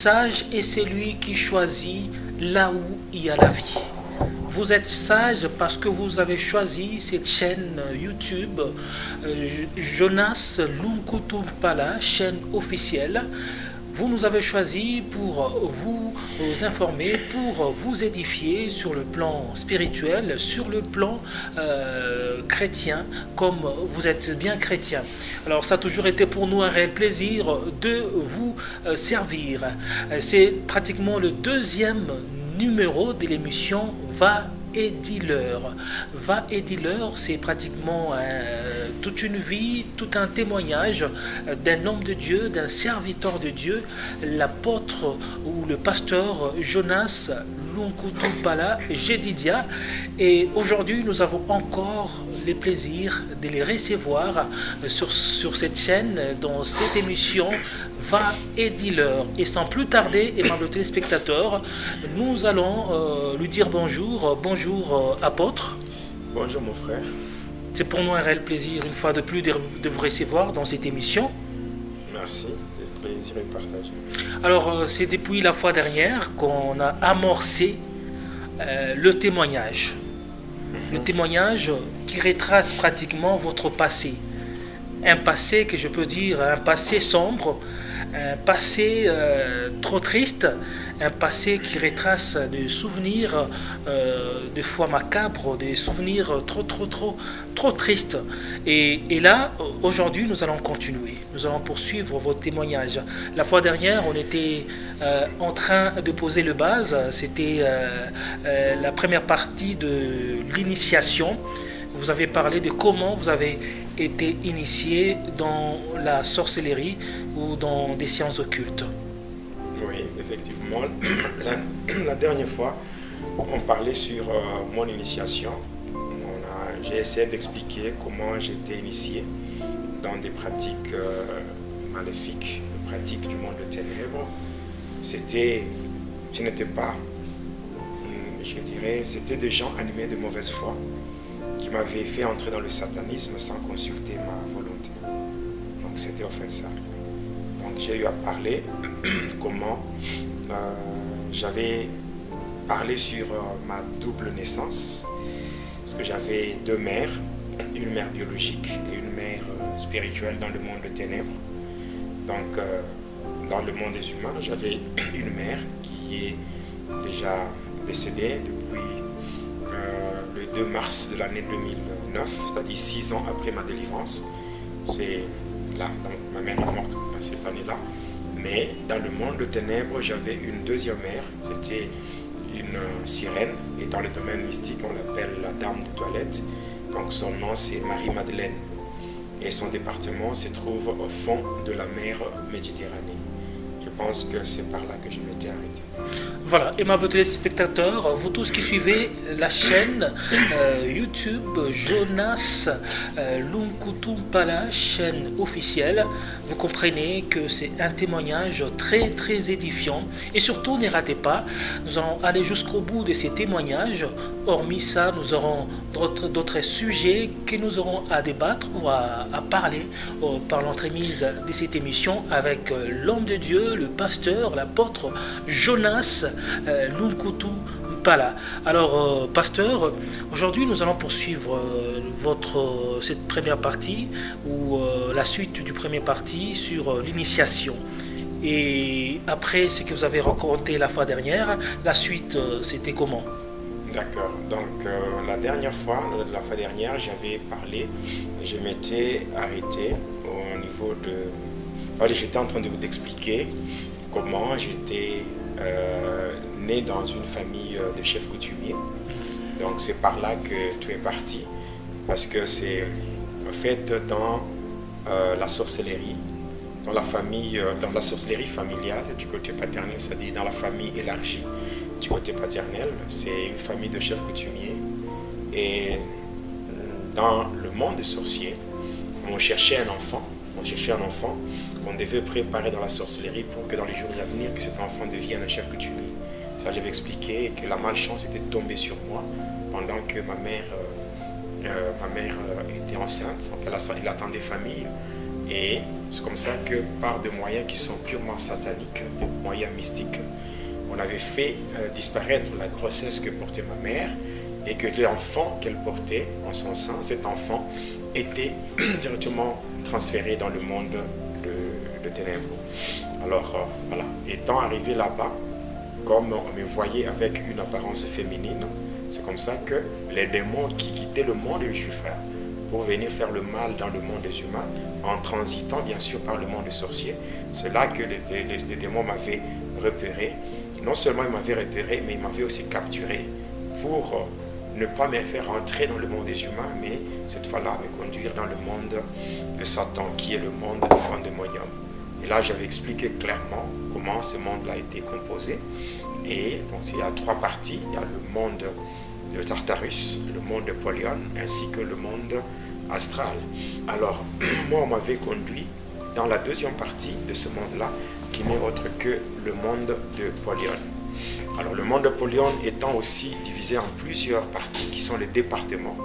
Sage est celui qui choisit là où il y a la vie. Vous êtes sage parce que vous avez choisi cette chaîne YouTube Jonas Lunkutumpala, chaîne officielle. Vous nous avez choisi pour vous informer, pour vous édifier sur le plan spirituel, sur le plan chrétien, comme vous êtes bien chrétien. Alors ça a toujours été pour nous un réel plaisir de vous servir. C'est pratiquement le deuxième numéro de l'émission Va et dis-leur. Va et dis-leur, c'est pratiquement toute une vie, tout un témoignage d'un homme de Dieu, d'un serviteur de Dieu, l'apôtre ou le pasteur Jonas Lunkutumpala Jedidia. Et aujourd'hui, nous avons encore le plaisir de les recevoir sur cette chaîne, dans cette émission Va et dis-leur. Et sans plus tarder, aimable téléspectateurs, nous allons lui dire bonjour. Bonjour, apôtre. Bonjour, mon frère. C'est pour nous un réel plaisir, une fois de plus, de vous recevoir dans cette émission. Merci, le plaisir est partagé. Alors, c'est depuis la fois dernière qu'on a amorcé le témoignage. Le témoignage qui retrace pratiquement votre passé. Un passé que je peux dire, un passé sombre, un passé trop triste, un passé qui retrace des souvenirs des fois macabres, des souvenirs trop tristes. Et là, aujourd'hui, nous allons continuer. Nous allons poursuivre vos témoignages. La fois dernière, on était en train de poser le base. C'était la première partie de l'initiation. Vous avez parlé de comment vous avez été initié dans la sorcellerie ou dans des sciences occultes. Oui, effectivement. La dernière fois, on parlait sur mon initiation. J'ai essayé d'expliquer comment j'ai été initié dans des pratiques maléfiques, des pratiques du monde de ténèbres. Ce n'était pas, je dirais, c'était des gens animés de mauvaise foi qui m'avaient fait entrer dans le satanisme sans consulter ma volonté. Donc c'était en fait ça. Donc j'ai eu à parler comment j'avais parlé sur ma double naissance, parce que j'avais deux mères, une mère biologique et une mère spirituelle dans le monde de ténèbres. Donc dans le monde des humains, j'avais une mère qui est déjà décédée depuis le 2 mars de l'année 2009, c'est-à-dire 6 ans après ma délivrance. C'est là, donc ma mère est morte cette année-là. Mais dans le monde de ténèbres, j'avais une deuxième mère, c'était une sirène, et dans le domaine mystique, on l'appelle la dame des toilettes. Donc son nom, c'est Marie-Madeleine. Et son département se trouve au fond de la mer Méditerranée. Je pense que c'est par là que je m'étais arrêté. Voilà, aimables téléspectateurs, vous tous qui suivez la chaîne YouTube Jonas Lunkutumpala, chaîne officielle, vous comprenez que c'est un témoignage très édifiant. Et surtout, ne ratez pas, nous allons aller jusqu'au bout de ces témoignages. Hormis ça, nous aurons d'autres sujets que nous aurons à débattre ou à parler par l'entremise de cette émission avec l'homme de Dieu, le pasteur, l'apôtre Jonas Lunkutumpala. Alors, pasteur, aujourd'hui nous allons poursuivre cette première partie ou la suite du premier partie sur l'initiation. Et après ce que vous avez raconté la fois dernière, la suite c'était comment? D'accord, donc la fois dernière, j'avais parlé, je m'étais arrêté au niveau de... Enfin, j'étais en train d'expliquer comment j'étais né dans une famille de chefs coutumiers. Donc c'est par là que tout est parti, parce que c'est en fait dans la sorcellerie, dans la sorcellerie familiale du côté paternel, c'est-à-dire dans la famille élargie du côté paternel, c'est une famille de chefs coutumiers. Et dans le monde des sorciers, on cherchait un enfant qu'on devait préparer dans la sorcellerie pour que dans les jours à venir, que cet enfant devienne un chef coutumier. Ça, j'avais expliqué que la malchance était tombée sur moi pendant que ma mère était enceinte, donc elle attendait famille. Et c'est comme ça que par des moyens qui sont purement sataniques, des moyens moyens mystiques, on avait fait disparaître la grossesse que portait ma mère et que l'enfant qu'elle portait en son sein, cet enfant, était directement transféré dans le monde de ténèbres. Alors voilà, étant arrivé là-bas, comme on me voyait avec une apparence féminine, c'est comme ça que les démons qui quittaient le monde de Lucifer pour venir faire le mal dans le monde des humains, en transitant bien sûr par le monde des sorciers, c'est là que les démons m'avaient repéré. Non seulement ils m'avaient repéré, mais ils m'avaient aussi capturé pour ne pas me faire entrer dans le monde des humains, mais cette fois-là me conduire dans le monde de Satan, qui est le monde du pandémonium. Et là, j'avais expliqué clairement comment ce monde-là a été composé. Et donc, il y a 3 parties. Il y a le monde de Tartarus, le monde de Polion, ainsi que le monde astral. Alors, moi, on m'avait conduit dans la 2e partie de ce monde-là, qui n'est autre que le monde de Polion. Alors, le monde de Polion étant aussi divisé en plusieurs parties, qui sont les départements.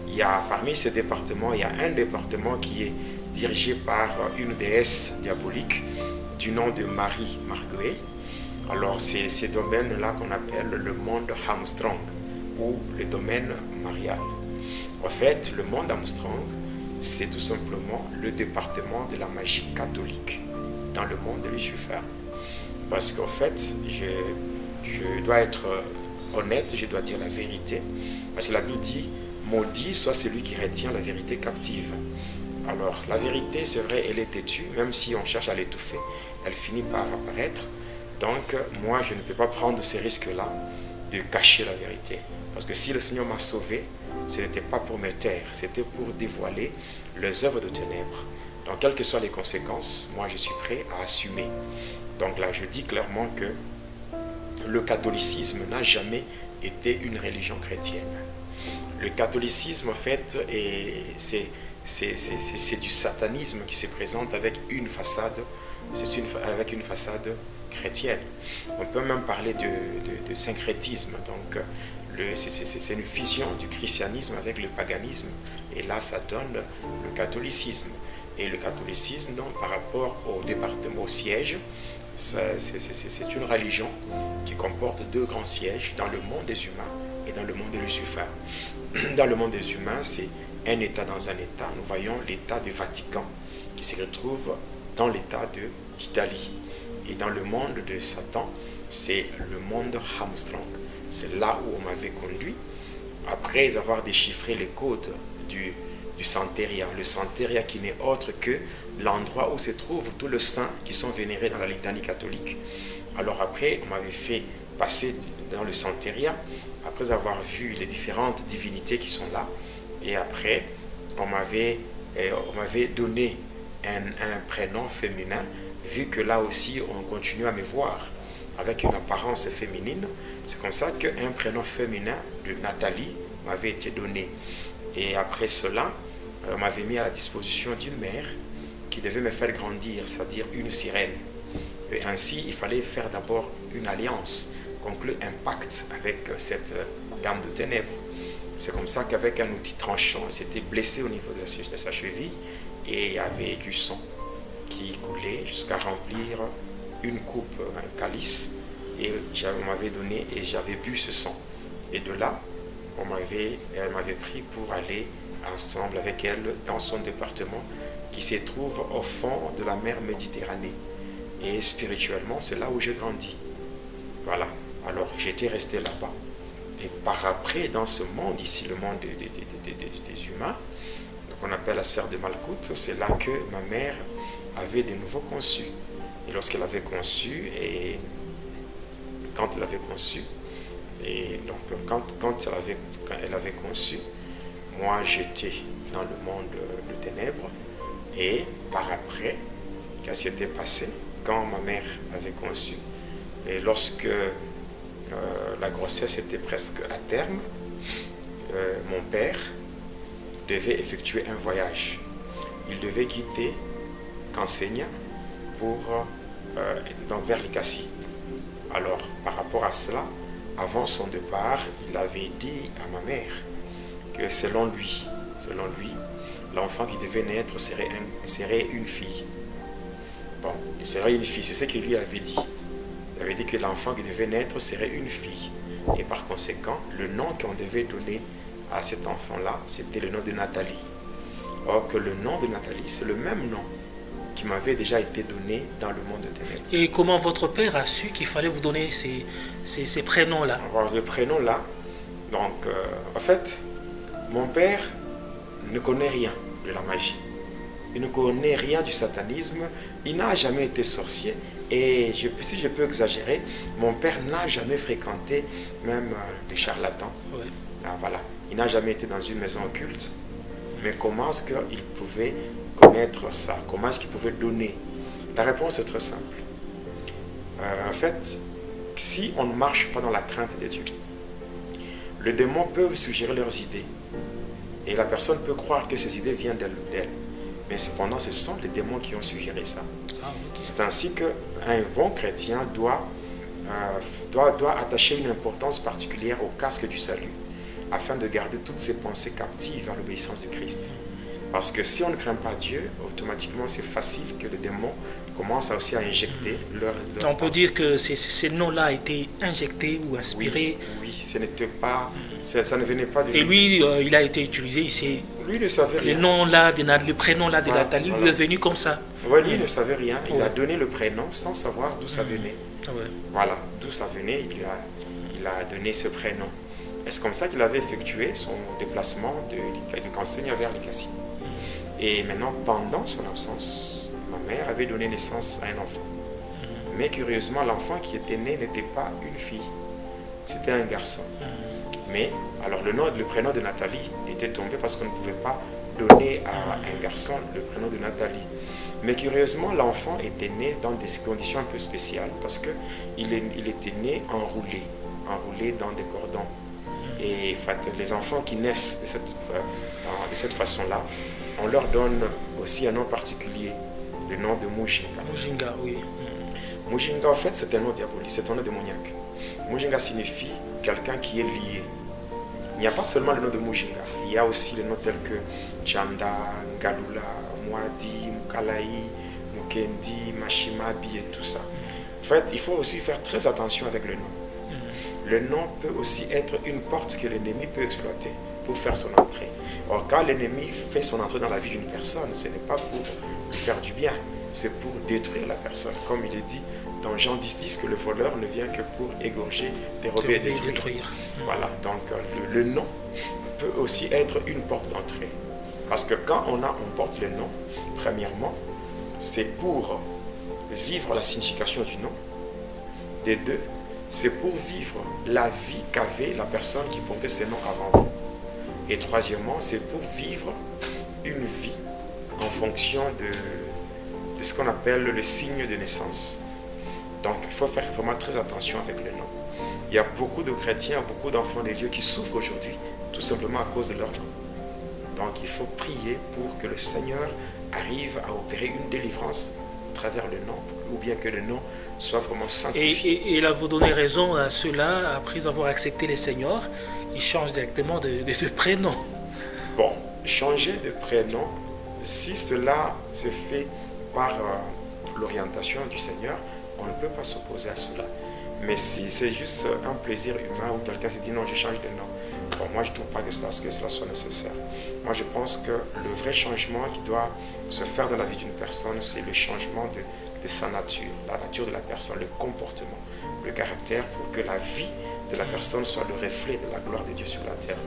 Il y a, parmi ces départements, il y a un département qui est dirigé par une déesse diabolique du nom de Marie Marguerite. Alors, c'est ces domaines-là qu'on appelle le monde Armstrong ou le domaine marial. En fait, le monde Armstrong, c'est tout simplement le département de la magie catholique dans le monde de Lucifer. Parce qu'en fait, je dois être honnête, je dois dire la vérité. Parce que la Bible dit, maudit soit celui qui retient la vérité captive. Alors, la vérité, c'est vrai, elle est têtue, même si on cherche à l'étouffer, elle finit par apparaître. Donc, moi, je ne peux pas prendre ces risques-là de cacher la vérité. Parce que si le Seigneur m'a sauvé, ce n'était pas pour me taire, c'était pour dévoiler les œuvres de ténèbres. Donc, quelles que soient les conséquences, moi, je suis prêt à assumer. Donc là, je dis clairement que le catholicisme n'a jamais été une religion chrétienne. Le catholicisme, en fait, c'est du satanisme qui se présente avec une façade, avec une façade chrétienne. On peut même parler de syncrétisme. Donc, c'est une fusion du christianisme avec le paganisme. Et là, ça donne le catholicisme. Et le catholicisme, donc, par rapport au département, au siège, c'est une religion qui comporte 2 grands sièges dans le monde des humains et dans le monde de Lucifer. Dans le monde des humains, c'est un État dans un État. Nous voyons l'État du Vatican qui se retrouve dans l'État d'Italie. Et dans le monde de Satan, c'est le monde Armstrong. C'est là où on m'avait conduit. Après avoir déchiffré les codes du Santeria. Le Santeria qui n'est autre que l'endroit où se trouvent tous les saints qui sont vénérés dans la litanie catholique. Alors après, on m'avait fait passer dans le Santeria, après avoir vu les différentes divinités qui sont là. Et après, on m'avait donné un prénom féminin, vu que là aussi, on continue à me voir avec une apparence féminine. C'est comme ça qu'un prénom féminin de Nathalie m'avait été donné. Et après cela, on m'avait mis à la disposition d'une mère qui devait me faire grandir, c'est-à-dire une sirène. Et ainsi, il fallait faire d'abord une alliance, conclure un pacte avec cette dame de ténèbres. C'est comme ça qu'avec un outil tranchant, elle s'était blessée au niveau de sa cheville et il y avait du sang qui coulait jusqu'à remplir une coupe, un calice, et on m'avait donné et j'avais bu ce sang. Et de là, elle m'avait pris pour aller ensemble avec elle dans son département qui se trouve au fond de la mer Méditerranée. Et spirituellement, c'est là où j'ai grandi. Voilà. Alors, j'étais resté là-bas. Et par après, dans ce monde ici, le monde des humains, qu'on appelle la sphère de Malkout, c'est là que ma mère avait de nouveau conçu. Et lorsqu'elle avait conçu, et quand elle avait conçu, et donc quand elle avait conçu, moi j'étais dans le monde de ténèbres. Et par après, qu'est-ce qui s'était passé quand ma mère avait conçu, et lorsque la grossesse était presque à terme, mon père devait effectuer un voyage. Il devait quitter Kansenya pour donc vers l'Ikassi. Alors, par rapport à cela, avant son départ, il avait dit à ma mère que selon lui, l'enfant qui devait naître serait une fille. Bon, il serait une fille, c'est ce qu'il lui avait dit. Il avait dit que l'enfant qui devait naître serait une fille. Et par conséquent, le nom qu'on devait donner à cet enfant-là, c'était le nom de Nathalie. Or que le nom de Nathalie, c'est le même nom qui m'avait déjà été donné dans le monde de ténèbres. Et comment votre père a su qu'il fallait vous donner ces prénoms-là? Alors, le prénom-là, donc, en fait, mon père ne connaît rien de la magie. Il ne connaît rien du satanisme. Il n'a jamais été sorcier. Et si je peux exagérer, mon père n'a jamais fréquenté même des charlatans. Ouais. Ah, voilà. Il n'a jamais été dans une maison occulte. Mais comment est-ce qu'il pouvait connaître ça? Comment est-ce qu'il pouvait donner? La réponse est très simple. En fait, si on ne marche pas dans la crainte de Dieu, les démons peuvent suggérer leurs idées. Et la personne peut croire que ces idées viennent d'elle. Mais cependant, ce sont les démons qui ont suggéré ça. Ah, okay. C'est ainsi qu'un bon chrétien doit attacher une importance particulière au casque du salut, afin de garder toutes ses pensées captives à l'obéissance de Christ. Parce que si on ne craint pas Dieu, automatiquement c'est facile que les démons commencent aussi à injecter leurs on peut dire que ces noms-là ont été injectés ou inspirés. Oui, ce n'était pas, ça ne venait pas de lui. Et lui, il a été utilisé ici. Lui ne savait rien. Le prénom-là de Nathalie lui est venu comme ça. Oui, lui ne savait rien. Il a donné le prénom sans savoir d'où ça venait. Ouais. Voilà, d'où ça venait, il a donné ce prénom. Et c'est comme ça qu'il avait effectué son déplacement de Kansenyi vers Likasi. Et maintenant, pendant son absence, ma mère avait donné naissance à un enfant. Mais curieusement, l'enfant qui était né n'était pas une fille, c'était un garçon. Mais, alors le prénom de Nathalie était tombé parce qu'on ne pouvait pas donner à un garçon le prénom de Nathalie. Mais curieusement, l'enfant était né dans des conditions un peu spéciales parce qu'il était né enroulé dans des cordons. Et les enfants qui naissent de cette façon-là, on leur donne aussi un nom particulier, le nom de Mujinga. Mujinga, oui. Mujinga, en fait, c'est un nom diabolique, c'est un nom démoniaque. Mujinga signifie quelqu'un qui est lié. Il n'y a pas seulement le nom de Mujinga, il y a aussi les noms tels que Chanda, Galula, Mwadi, Mukalaï, Mukendi, Mashimabi et tout ça. En fait, il faut aussi faire très attention avec le nom. Le nom peut aussi être une porte que l'ennemi peut exploiter pour faire son entrée. Or, quand l'ennemi fait son entrée dans la vie d'une personne, ce n'est pas pour lui faire du bien, c'est pour détruire la personne. Comme il est dit dans Jean 10, que le voleur ne vient que pour égorger, dérober et détruire. Voilà, donc le nom peut aussi être une porte d'entrée. Parce que quand on porte le nom, premièrement, c'est pour vivre la signification du nom. Des deux, c'est pour vivre la vie qu'avait la personne qui portait ce nom avant vous. Et troisièmement, c'est pour vivre une vie en fonction de ce qu'on appelle le signe de naissance. Donc, il faut faire vraiment très attention avec le nom. Il y a beaucoup de chrétiens, beaucoup d'enfants de Dieu qui souffrent aujourd'hui, tout simplement à cause de leur nom. Donc, il faut prier pour que le Seigneur arrive à opérer une délivrance à travers le nom, ou bien que le nom soit vraiment sanctifié. Et là, vous donnez raison à ceux-là, après avoir accepté les Seigneurs, ils changent directement de prénom. Bon, changer de prénom, si cela se fait par l'orientation du Seigneur, on ne peut pas s'opposer à cela. Mais si c'est juste un plaisir humain où quelqu'un se dit non, je change de nom, bon, moi je ne trouve pas que cela soit nécessaire. Moi je pense que le vrai changement qui doit se faire dans la vie d'une personne, c'est le changement de sa nature, la nature de la personne, le comportement, le caractère, pour que la vie de la personne soit le reflet de la gloire de Dieu sur la terre.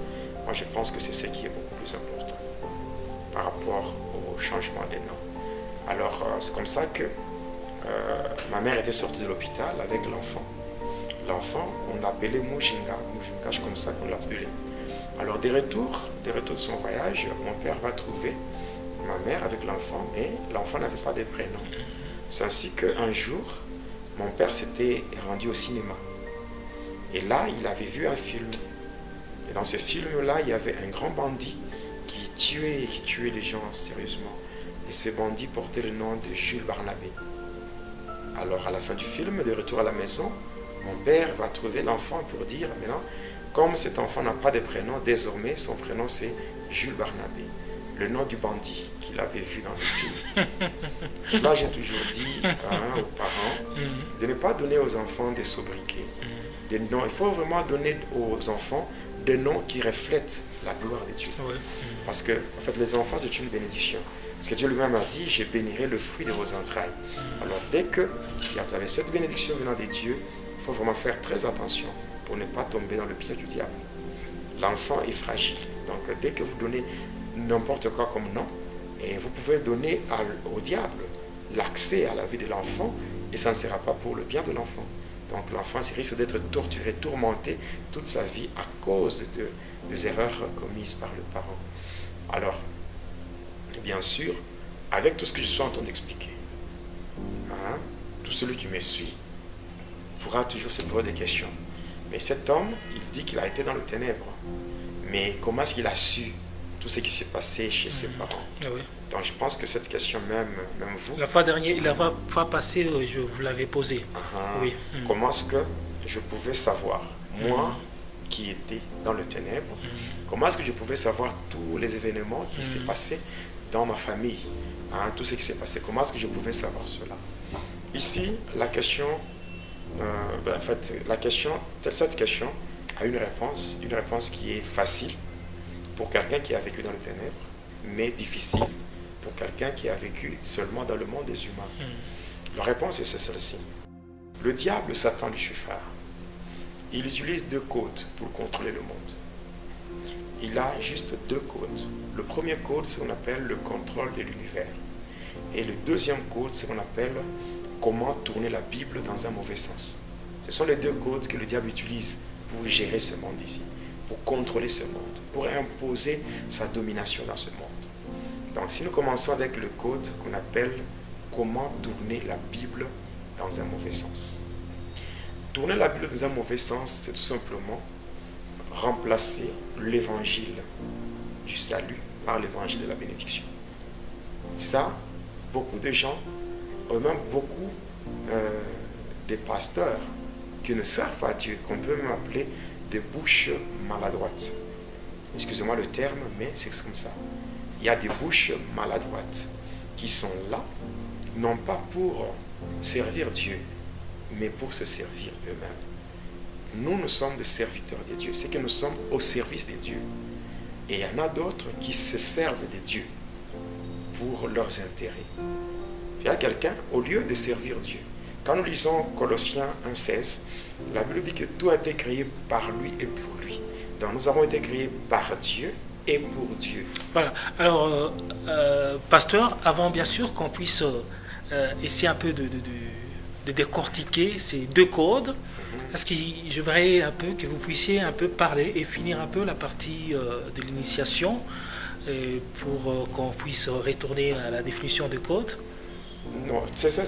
Moi je pense que c'est ce qui est beaucoup plus important par rapport au changement des noms. Alors c'est comme ça que ma mère était sortie de l'hôpital avec l'enfant. L'enfant, on l'appelait Mujinga. Mujinga, comme ça qu'on l'appelait. Alors, des retours de son voyage, mon père va trouver ma mère avec l'enfant, mais l'enfant n'avait pas de prénom. C'est ainsi qu'un jour, mon père s'était rendu au cinéma. Et là, il avait vu un film. Et dans ce film-là, il y avait un grand bandit qui tuait les gens sérieusement. Et ce bandit portait le nom de Jules Barnabé. Alors, à la fin du film, de retour à la maison, mon père va trouver l'enfant pour dire, maintenant, comme cet enfant n'a pas de prénom, désormais, son prénom c'est Jules Barnabé, le nom du bandit qu'il avait vu dans le film. Là, j'ai toujours dit aux parents de ne pas donner aux enfants des sobriquets, des noms. Il faut vraiment donner aux enfants des noms qui reflètent la gloire de Dieu. Ouais. Parce que, en fait, les enfants, c'est une bénédiction. Parce que Dieu lui-même a dit, je bénirai le fruit de vos entrailles. Alors, dès que vous avez cette bénédiction venant de Dieu, il faut vraiment faire très attention pour ne pas tomber dans le piège du diable. L'enfant est fragile. Donc, dès que vous donnez n'importe quoi comme nom, et vous pouvez donner au diable l'accès à la vie de l'enfant, et ça ne sera pas pour le bien de l'enfant. Donc, l'enfant risque d'être torturé, tourmenté toute sa vie à cause des erreurs commises par le parent. Alors, bien sûr, avec tout ce que je suis en train d'expliquer, tout celui qui me suit pourra toujours se poser des questions. Mais cet homme, il dit qu'il a été dans le ténèbre. Mais comment est-ce qu'il a su tout ce qui s'est passé chez ses parents? Oui. Donc je pense que cette question, même vous... La fois dernière, la fois passée, je vous l'avais posée. Oui. Comment est-ce que je pouvais savoir, moi qui étais dans le ténèbre, comment est-ce que je pouvais savoir tous les événements qui s'est passé dans ma famille, tout ce qui s'est passé, comment est-ce que je pouvais savoir cela? Ici, la question, en fait, cette question a une réponse qui est facile pour quelqu'un qui a vécu dans le ténèbre, mais difficile pour quelqu'un qui a vécu seulement dans le monde des humains. La réponse est celle-ci. Le diable, Satan, Lucifer, il utilise deux codes pour contrôler le monde. Il a juste deux codes. Le premier code, c'est ce qu'on appelle le contrôle de l'univers. Et le deuxième code, c'est ce qu'on appelle comment tourner la Bible dans un mauvais sens. Ce sont les deux codes que le diable utilise pour gérer ce monde ici, pour contrôler ce monde, pour imposer sa domination dans ce monde. Donc si nous commençons avec le code qu'on appelle comment tourner la Bible dans un mauvais sens. Tourner la Bible dans un mauvais sens, c'est tout simplement remplacer l'évangile du salut par l'évangile de la bénédiction. Ça, beaucoup de gens, même beaucoup des pasteurs qui ne servent pas Dieu, qu'on peut même appeler des bouches maladroites. Excusez-moi le terme, mais c'est comme ça. Il y a des bouches maladroites qui sont là, non pas pour servir Dieu, mais pour se servir eux-mêmes. Nous sommes des serviteurs de Dieu, c'est que nous sommes au service de Dieu. Et il y en a d'autres qui se servent de Dieu pour leurs intérêts. Il y a quelqu'un, au lieu de servir Dieu, quand nous lisons Colossiens 1,16, la Bible dit que tout a été créé par lui et pour lui. Donc nous avons été créés par Dieu et pour Dieu. Voilà. Alors, pasteur, avant bien sûr qu'on puisse essayer un peu de décortiquer ces deux codes, est-ce que j'aimerais un peu que vous puissiez un peu parler et finir un peu la partie de l'initiation pour qu'on puisse retourner à la définition de code? Non, c'est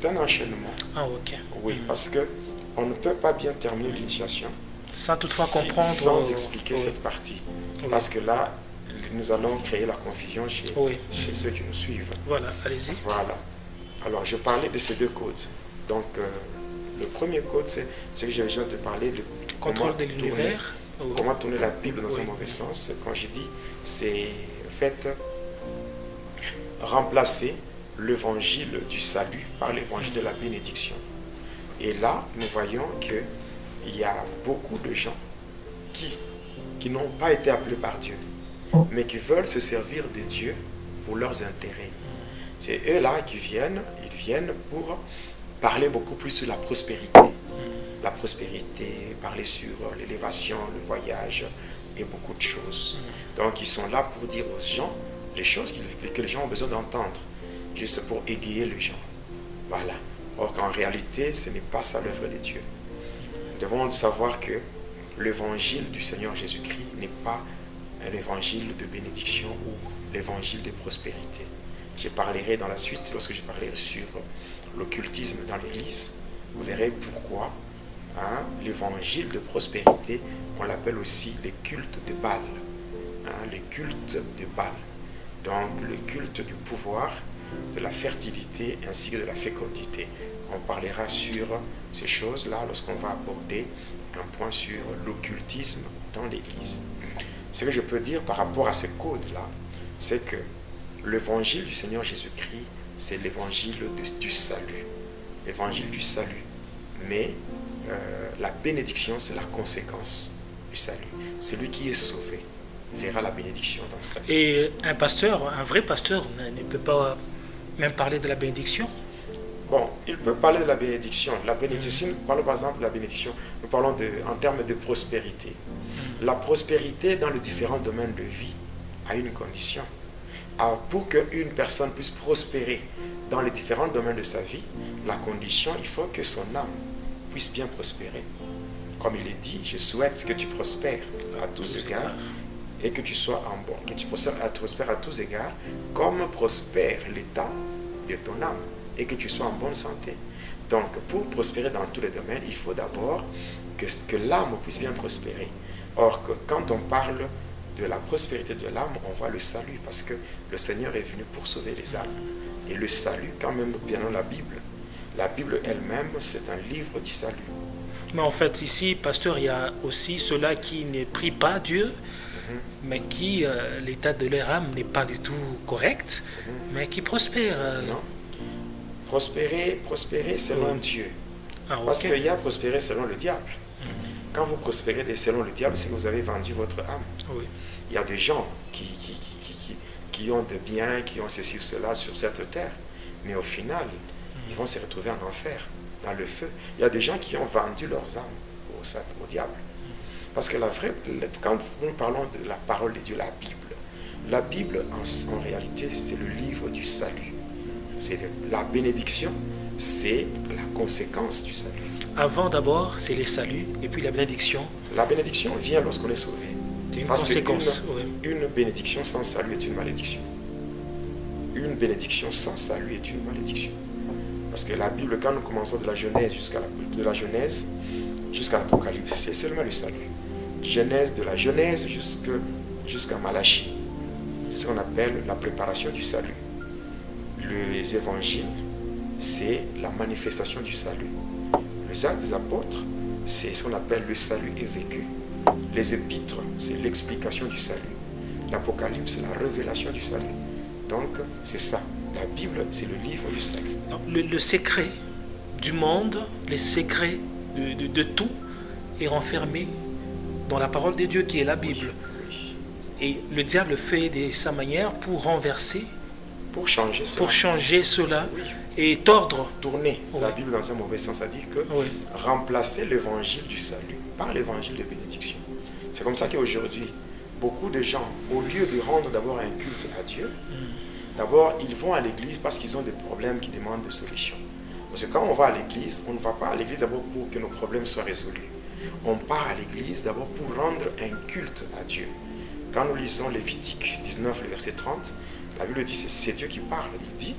un enchaînement. Ah, ok. Oui, parce que on ne peut pas bien terminer l'initiation sans toutefois comprendre, sans expliquer cette partie. Parce que là, nous allons créer la confusion chez ceux qui nous suivent. Voilà, allez-y. Voilà. Alors, je parlais de ces deux codes. Donc, le premier code, c'est ce que je viens de parler de contrôle de l'univers. Comment tourner la Bible dans un mauvais sens. Quand je dis, c'est en fait remplacer l'évangile du salut par l'évangile de la bénédiction. Et là, nous voyons qu'il y a beaucoup de gens qui n'ont pas été appelés par Dieu, mais qui veulent se servir de Dieu pour leurs intérêts. C'est eux-là qui viennent, ils viennent pour parler beaucoup plus sur la prospérité. La prospérité, parler sur l'élévation, le voyage et beaucoup de choses. Donc ils sont là pour dire aux gens les choses que les gens ont besoin d'entendre, juste pour égayer les gens. Voilà. Or qu'en réalité, ce n'est pas ça l'œuvre de Dieu. Nous devons savoir que l'évangile du Seigneur Jésus-Christ n'est pas un évangile de bénédiction ou l'évangile de prospérité. Je parlerai dans la suite, lorsque je parlerai sur l'occultisme dans l'Église, vous verrez pourquoi l'évangile de prospérité, on l'appelle aussi les cultes de Baal. Les cultes de Baal. Donc le culte du pouvoir, de la fertilité ainsi que de la fécondité. On parlera sur ces choses-là lorsqu'on va aborder un point sur l'occultisme dans l'Église. Ce que je peux dire par rapport à ce code-là, c'est que l'évangile du Seigneur Jésus-Christ, c'est l'évangile du salut. L'évangile du salut. Mais la bénédiction, c'est la conséquence du salut. Celui qui est sauvé verra la bénédiction dans sa vie. Et un pasteur, un vrai pasteur, ne peut pas même parler de la bénédiction? Bon, il peut parler de la bénédiction. La bénédiction, si nous parlons par exemple de la bénédiction, nous parlons en termes de prospérité. La prospérité dans les différents domaines de vie a une condition. Alors, pour qu'une personne puisse prospérer dans les différents domaines de sa vie, la condition, il faut que son âme puisse bien prospérer. Comme il est dit, je souhaite que tu prospères à tous égards et que tu sois en bon, que tu prospères à tous égards, comme prospère l'état de ton âme et que tu sois en bonne santé. Donc, pour prospérer dans tous les domaines, il faut d'abord que l'âme puisse bien prospérer. Or, quand on parle de la prospérité de l'âme, on voit le salut, parce que le Seigneur est venu pour sauver les âmes. Et le salut, quand même, bien dans la Bible elle-même, c'est un livre du salut. Mais en fait, ici, pasteur, il y a aussi ceux-là qui ne prient pas Dieu, mais qui, l'état de leur âme n'est pas du tout correct, mais qui prospèrent. Non. Prospérer selon Dieu. Ah, okay. Parce qu'il y a prospérer selon le diable. Quand vous prospérez selon le diable, c'est que vous avez vendu votre âme. Oui. Il y a des gens qui ont des biens, qui ont ceci ou cela sur cette terre, mais au final, ils vont se retrouver en enfer, dans le feu. Il y a des gens qui ont vendu leurs âmes au diable. Parce que quand nous parlons de la parole de Dieu, la Bible en réalité, c'est le livre du salut. C'est la bénédiction, c'est la conséquence du salut. Avant d'abord, c'est les saluts, et puis la bénédiction. La bénédiction vient lorsqu'on est sauvé. C'est une Parce conséquence. qu'une bénédiction sans salut est une malédiction. Une bénédiction sans salut est une malédiction. Parce que la Bible, quand nous commençons de la Genèse jusqu'à l'Apocalypse, c'est seulement le salut. De la Genèse jusqu'à Malachie. C'est ce qu'on appelle la préparation du salut. Les évangiles, c'est la manifestation du salut. Les actes des apôtres, c'est ce qu'on appelle le salut est vécu. Les épîtres, c'est l'explication du salut. L'Apocalypse, c'est la révélation du salut. Donc, c'est ça. La Bible, c'est le livre du salut. Le secret du monde, les secrets de tout est renfermé dans la parole de Dieu qui est la Bible. Oui. Et le diable fait de sa manière pour renverser, pour changer cela oui. Et tordre. Tourner oui. La Bible dans un mauvais sens, c'est-à-dire que oui. Remplacer l'évangile du salut par l'évangile de bénédiction. C'est comme ça qu'aujourd'hui, beaucoup de gens, au lieu de rendre d'abord un culte à Dieu, d'abord ils vont à l'église parce qu'ils ont des problèmes qui demandent des solutions. Parce que quand on va à l'église, on ne va pas à l'église d'abord pour que nos problèmes soient résolus. On part à l'église d'abord pour rendre un culte à Dieu. Quand nous lisons Lévitique 19, le verset 30, la Bible dit, c'est Dieu qui parle. Il dit,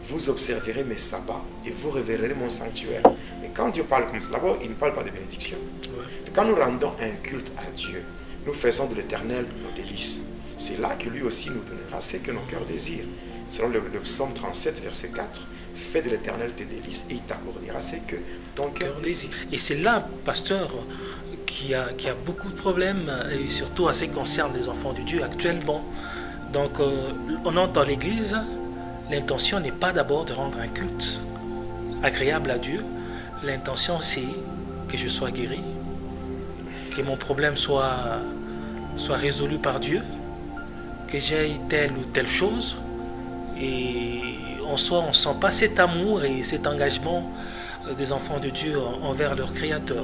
vous observerez mes sabbats et vous révérerez mon sanctuaire. Et quand Dieu parle comme ça, d'abord, il ne parle pas de bénédiction. Ouais. Quand nous rendons un culte à Dieu, nous faisons de l'Éternel nos délices. C'est là que lui aussi nous donnera ce que nos cœurs désirent. Selon le psaume 37, verset 4, fais de l'Éternel tes délices et il t'accordera ce que ton cœur désire. Et c'est là, pasteur, qui a beaucoup de problèmes, et surtout en ce qui concerne les enfants de Dieu actuellement. Donc, on entre dans l'église, l'intention n'est pas d'abord de rendre un culte agréable à Dieu. L'intention, c'est que je sois guéri, que mon problème soit résolu par Dieu, que j'aie telle ou telle chose, et on ne sent pas cet amour et cet engagement des enfants de Dieu envers leur Créateur.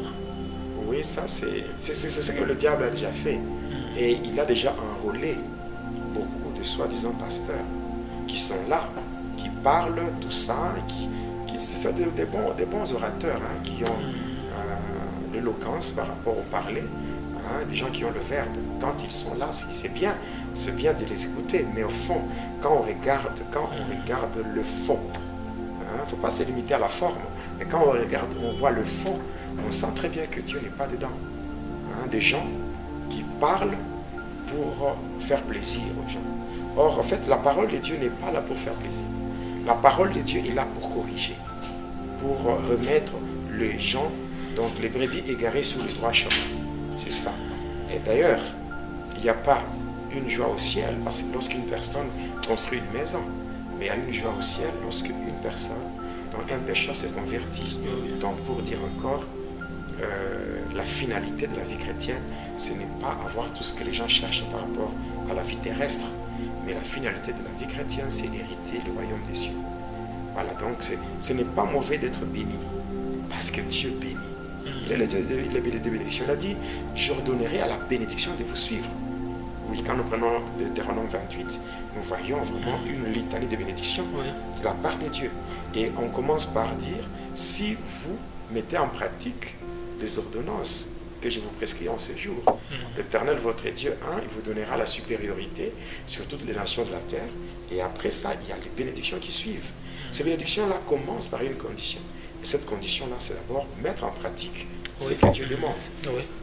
Oui, ça c'est ce que le diable a déjà fait. Et il a déjà enrôlé beaucoup de soi-disant pasteurs qui sont là, qui parlent tout ça, qui sont des bons orateurs, hein, qui ont l'éloquence par rapport au parler, hein, des gens qui ont le verbe. Quand ils sont là, c'est bien de les écouter, mais au fond, quand on regarde le fond, il ne faut pas se limiter à la forme, mais quand on regarde, on voit le fond, on sent très bien que Dieu n'est pas dedans. Hein, des gens qui parlent pour faire plaisir aux gens. Or, en fait, la parole de Dieu n'est pas là pour faire plaisir. La parole de Dieu est là pour corriger, pour remettre les gens, donc les brebis égarés sur le droit chemin. C'est ça. Et d'ailleurs, il n'y a pas une joie au ciel, parce que lorsqu'une personne construit une maison, mais il y a une joie au ciel lorsqu'une personne, donc un pécheur s'est converti. Donc pour dire encore, la finalité de la vie chrétienne, ce n'est pas avoir tout ce que les gens cherchent par rapport à la vie terrestre, mais la finalité de la vie chrétienne, c'est hériter le royaume des cieux. Voilà, donc ce n'est pas mauvais d'être béni, parce que Dieu bénit. Il est le Dieu de bénédiction. Il a dit, j'ordonnerai à la bénédiction de vous suivre. Oui, quand nous prenons Deutéronome 28, nous voyons vraiment une litanie de bénédiction de la part de Dieu. Et on commence par dire, si vous mettez en pratique les ordonnances que je vous prescris en ce jour, l'Éternel, votre Dieu, il vous donnera la supériorité sur toutes les nations de la terre. Et après ça, il y a les bénédictions qui suivent. Ces bénédictions-là commencent par une condition. Et cette condition-là, c'est d'abord mettre en pratique ce que Dieu demande.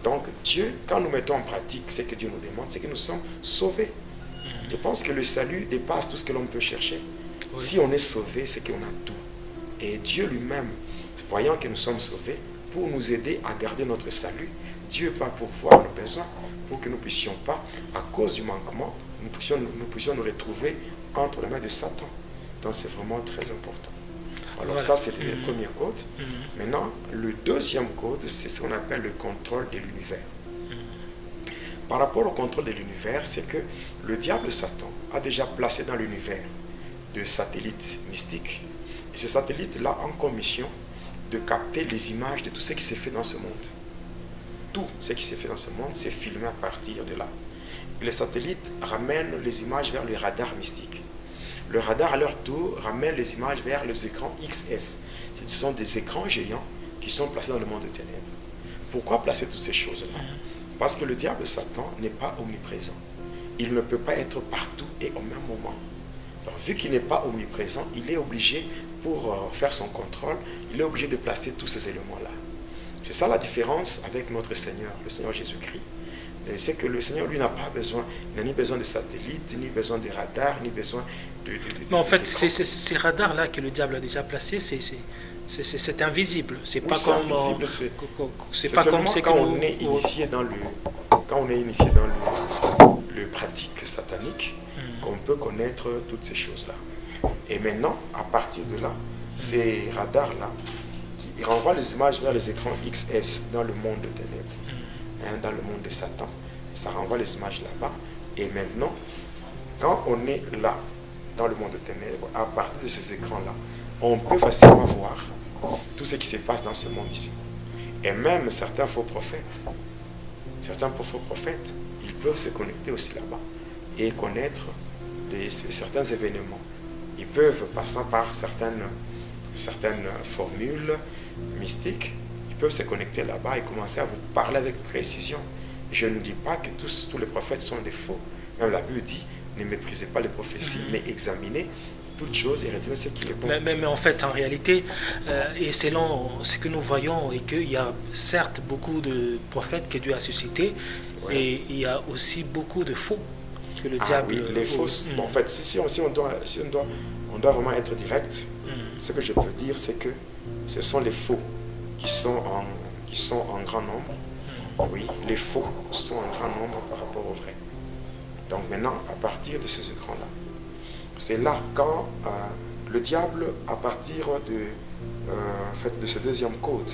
Donc Dieu, quand nous mettons en pratique ce que Dieu nous demande, c'est que nous sommes sauvés. Je pense que le salut dépasse tout ce que l'on peut chercher. Si on est sauvé, c'est qu'on a tout. Et Dieu lui-même, voyant que nous sommes sauvés, pour nous aider à garder notre salut, Dieu va pourvoir nos besoins pour que nous ne puissions pas, à cause du manquement, nous puissions nous retrouver entre les mains de Satan. Donc c'est vraiment très important. Alors ça, c'était le premier code. Maintenant, le deuxième code, c'est ce qu'on appelle le contrôle de l'univers. Par rapport au contrôle de l'univers, c'est que le diable Satan a déjà placé dans l'univers des satellites mystiques. Et ces satellites-là ont comme mission de capter les images de tout ce qui s'est fait dans ce monde. Tout ce qui s'est fait dans ce monde, c'est filmé à partir de là. Les satellites ramènent les images vers le radar mystique. Le radar, à leur tour, ramène les images vers les écrans XS. Ce sont des écrans géants qui sont placés dans le monde des ténèbres. Pourquoi placer toutes ces choses-là? Parce que le diable Satan n'est pas omniprésent. Il ne peut pas être partout et au même moment. Alors, vu qu'il n'est pas omniprésent, il est obligé, pour faire son contrôle, il est obligé de placer tous ces éléments-là. C'est ça la différence avec notre Seigneur, le Seigneur Jésus-Christ. C'est que le Seigneur, lui, n'a pas besoin, il n'a ni besoin de satellites, ni besoin de radars, ni besoin de mais en fait, ces radars-là que le diable a déjà placés, c'est invisible. C'est pas comme invisible, c'est pas comme quand on est initié dans le pratique satanique qu'on peut connaître toutes ces choses-là. Et maintenant, à partir de là, ces radars-là, ils renvoient les images vers les écrans XS dans le monde de ténèbres, dans le monde de Satan. Ça renvoie les images là-bas. Et maintenant, quand on est là, dans le monde de ténèbres, à partir de ces écrans-là, on peut facilement voir tout ce qui se passe dans ce monde ici. Et même certains faux prophètes, ils peuvent se connecter aussi là-bas et connaître certains événements. Ils peuvent, passant par certaines formules mystiques, ils peuvent se connecter là-bas et commencer à vous parler avec précision. Je ne dis pas que tous les prophètes sont des faux. Même la Bible dit, ne méprisez pas les prophéties, mais examinez toutes choses et retenez ce qui est bon. Mais en fait, en réalité, et selon ce que nous voyons, et qu'il y a certes beaucoup de prophètes que Dieu a suscités, et il y a aussi beaucoup de faux que le diable... Oui, les fausses. Bon, en fait, si on doit vraiment être direct, ce que je peux dire, c'est que ce sont les faux qui sont en grand nombre. Oui, les faux sont en grand nombre par rapport aux vrais. Donc maintenant, à partir de ces écrans-là, c'est là quand le diable, à partir de ce deuxième code,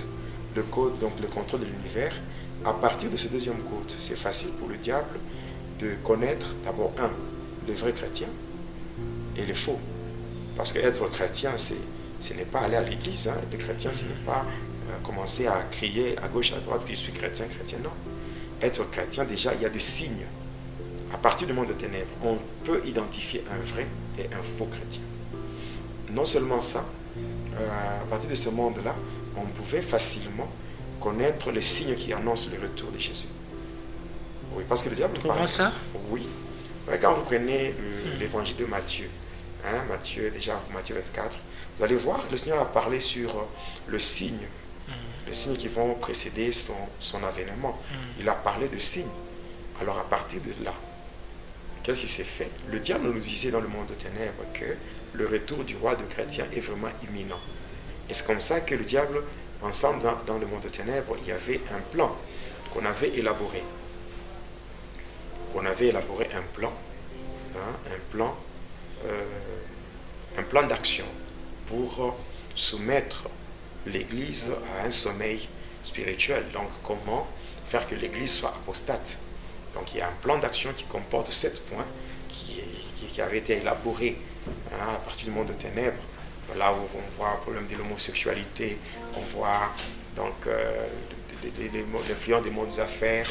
le contrôle de l'univers, à partir de ce deuxième code, c'est facile pour le diable de connaître d'abord les vrais chrétiens et les faux. Parce qu'être chrétien, ce n'est pas aller à l'église. Être chrétien, ce n'est pas commencer à crier à gauche, à droite que je suis chrétien, non. Être chrétien, déjà, il y a des signes. À partir du monde de ténèbres, on peut identifier un vrai et un faux chrétien. Non seulement ça, à partir de ce monde-là, on pouvait facilement connaître les signes qui annoncent le retour de Jésus. Oui, parce que le diable... Comment ça? Oui. Quand vous prenez l'évangile de Matthieu, Matthieu 24, vous allez voir, le Seigneur a parlé sur le signe, les signes qui vont précéder son avènement. Il a parlé de signes. Alors à partir de là, qu'est-ce qui s'est fait? Le diable nous disait dans le monde de ténèbres que le retour du roi de chrétien est vraiment imminent. Et c'est comme ça que le diable, ensemble dans le monde de ténèbres, il y avait un plan qu'on avait élaboré. on avait élaboré un plan d'action pour soumettre l'Église à un sommeil spirituel. Donc, comment faire que l'Église soit apostate. Donc, il y a un plan d'action qui comporte 7 points qui avait été élaboré à partir du monde de ténèbres. Là où on voit le problème de l'homosexualité, on voit donc l'influence des mondes des affaires,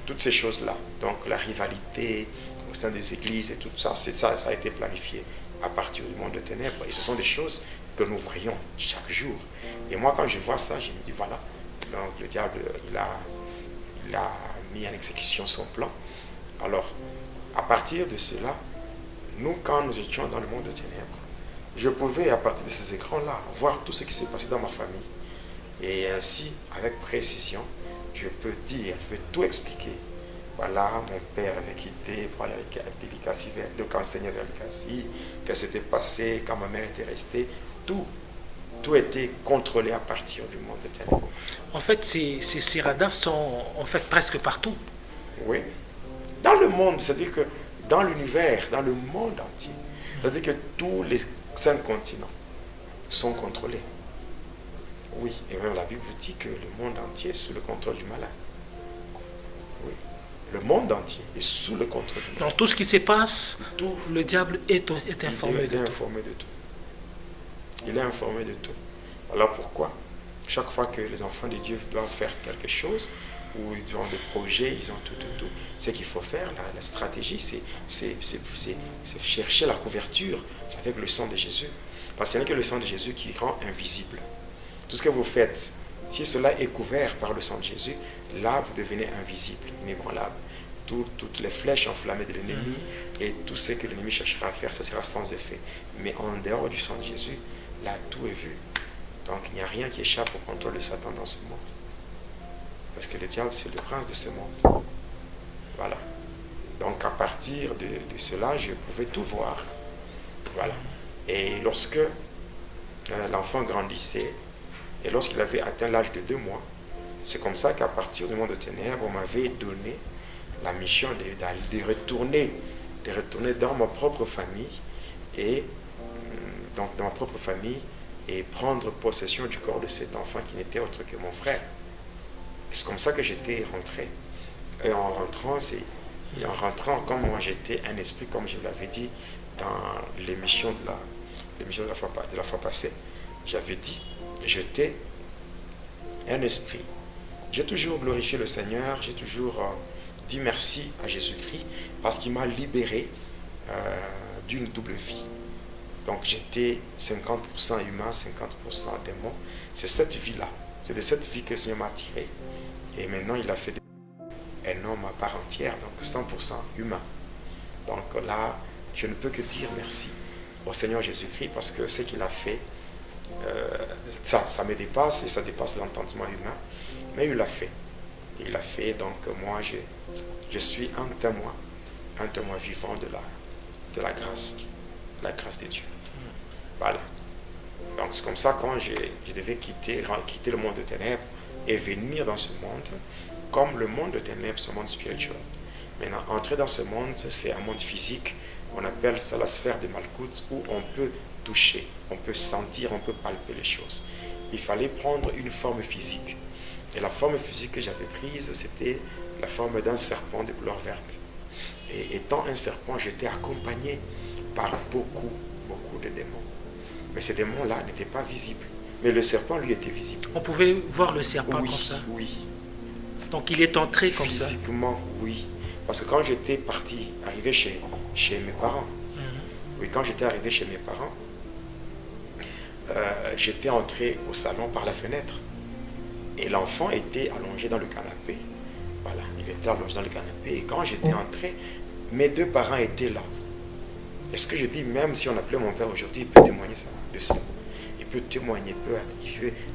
toutes ces choses-là. Donc, la rivalité au sein des églises et tout ça, ça a été planifié à partir du monde de ténèbres. Et ce sont des choses que nous voyons chaque jour. Et moi, quand je vois ça, je me dis, voilà, donc le diable, il a mis en exécution son plan. Alors, à partir de cela, nous, quand nous étions dans le monde de ténèbres, je pouvais, à partir de ces écrans-là, voir tout ce qui s'est passé dans ma famille. Et ainsi, avec précision, je peux dire, je vais tout expliquer. Voilà, mon père avait quitté pour aller donc enseigner vers l'Écatie, que c'était passé, quand ma mère était restée, tout était contrôlé à partir du monde de ténèbres. En fait, ces radars sont en fait presque partout. Oui. Dans le monde, c'est-à-dire que dans l'univers, dans le monde entier, c'est-à-dire que tous les 5 continents sont contrôlés. Oui, et même la Bible dit que le monde entier est sous le contrôle du malin. Oui. Le monde entier est sous le contrôle du malin. Dans tout ce qui se passe, le diable est informé Il est informé de tout. Il est informé de tout. Alors pourquoi, chaque fois que les enfants de Dieu doivent faire quelque chose, ou ils ont des projets, ils ont tout, ce qu'il faut faire, la stratégie, c'est chercher la couverture avec le sang de Jésus. Parce que ce n'est que le sang de Jésus qui rend invisible. Tout ce que vous faites, si cela est couvert par le sang de Jésus, là vous devenez invisible, inébranlable. Toutes les flèches enflammées de l'ennemi et tout ce que l'ennemi cherchera à faire, ça sera sans effet. Mais en dehors du sang de Jésus, là tout est vu. Donc il n'y a rien qui échappe au contrôle de Satan dans ce monde. Parce que le diable, c'est le prince de ce monde. Voilà. Donc à partir de cela, je pouvais tout voir. Voilà. Et lorsque l'enfant grandissait, et lorsqu'il avait atteint l'âge de 2 mois, c'est comme ça qu'à partir du monde de ténèbres, on m'avait donné la mission de retourner dans ma propre famille et donc dans ma propre famille et prendre possession du corps de cet enfant qui n'était autre que mon frère. C'est comme ça que j'étais rentré. Et en rentrant, comme moi j'étais un esprit, comme je l'avais dit dans l'émission de la fois passée, j'avais dit, j'étais un esprit. J'ai toujours glorifié le Seigneur, j'ai toujours dit merci à Jésus-Christ parce qu'il m'a libéré d'une double vie. Donc j'étais 50% humain, 50% démon. C'est cette vie-là, c'est de cette vie que le Seigneur m'a tiré. Et maintenant il a fait un homme à part entière, donc 100% humain. Donc là, je ne peux que dire merci au Seigneur Jésus-Christ parce que ce qu'il a fait, ça me dépasse et ça dépasse l'entendement humain, mais il l'a fait. Il l'a fait, donc moi je suis un témoin vivant de la grâce de Dieu. Voilà. Donc c'est comme ça quand je devais quitter le monde de ténèbres et venir dans ce monde, comme le monde de ténèbres, ce monde spirituel. Maintenant, entrer dans ce monde, c'est un monde physique, on appelle ça la sphère de Malkout, où on peut toucher, on peut sentir, on peut palper les choses. Il fallait prendre une forme physique. Et la forme physique que j'avais prise, c'était la forme d'un serpent de couleur verte. Et étant un serpent, j'étais accompagné par beaucoup de démons. Mais ces démons-là n'étaient pas visibles. Mais le serpent, lui, était visible. On pouvait voir le serpent comme ça. Oui. Donc il est entré comme ça. Physiquement, oui. Parce que quand j'étais arrivé chez mes parents, oui, quand j'étais arrivé chez mes parents, j'étais entré au salon par la fenêtre. Et l'enfant était allongé dans le canapé. Voilà, il était allongé dans le canapé. Et quand j'étais entré, mes 2 parents étaient là. Est-ce que je dis, même si on appelait mon père aujourd'hui, il peut témoigner de ça. Il peut témoigner,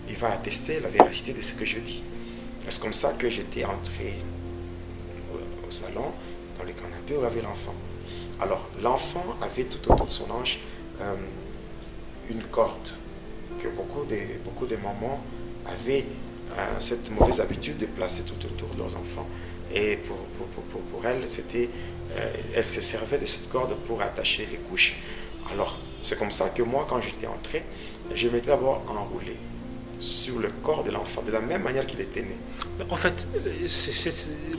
il va attester la véracité de ce que je dis. C'est comme ça que j'étais entré au salon, dans le canapé où il y avait l'enfant. Alors, l'enfant avait tout autour de son hanche une corde que beaucoup de mamans avaient cette mauvaise habitude de placer tout autour de leurs enfants. Et pour elle, elle se servait de cette corde pour attacher les couches. Alors, c'est comme ça que moi, quand j'étais entré, je m'étais d'abord enroulé sur le corps de l'enfant, de la même manière qu'il était né. En fait,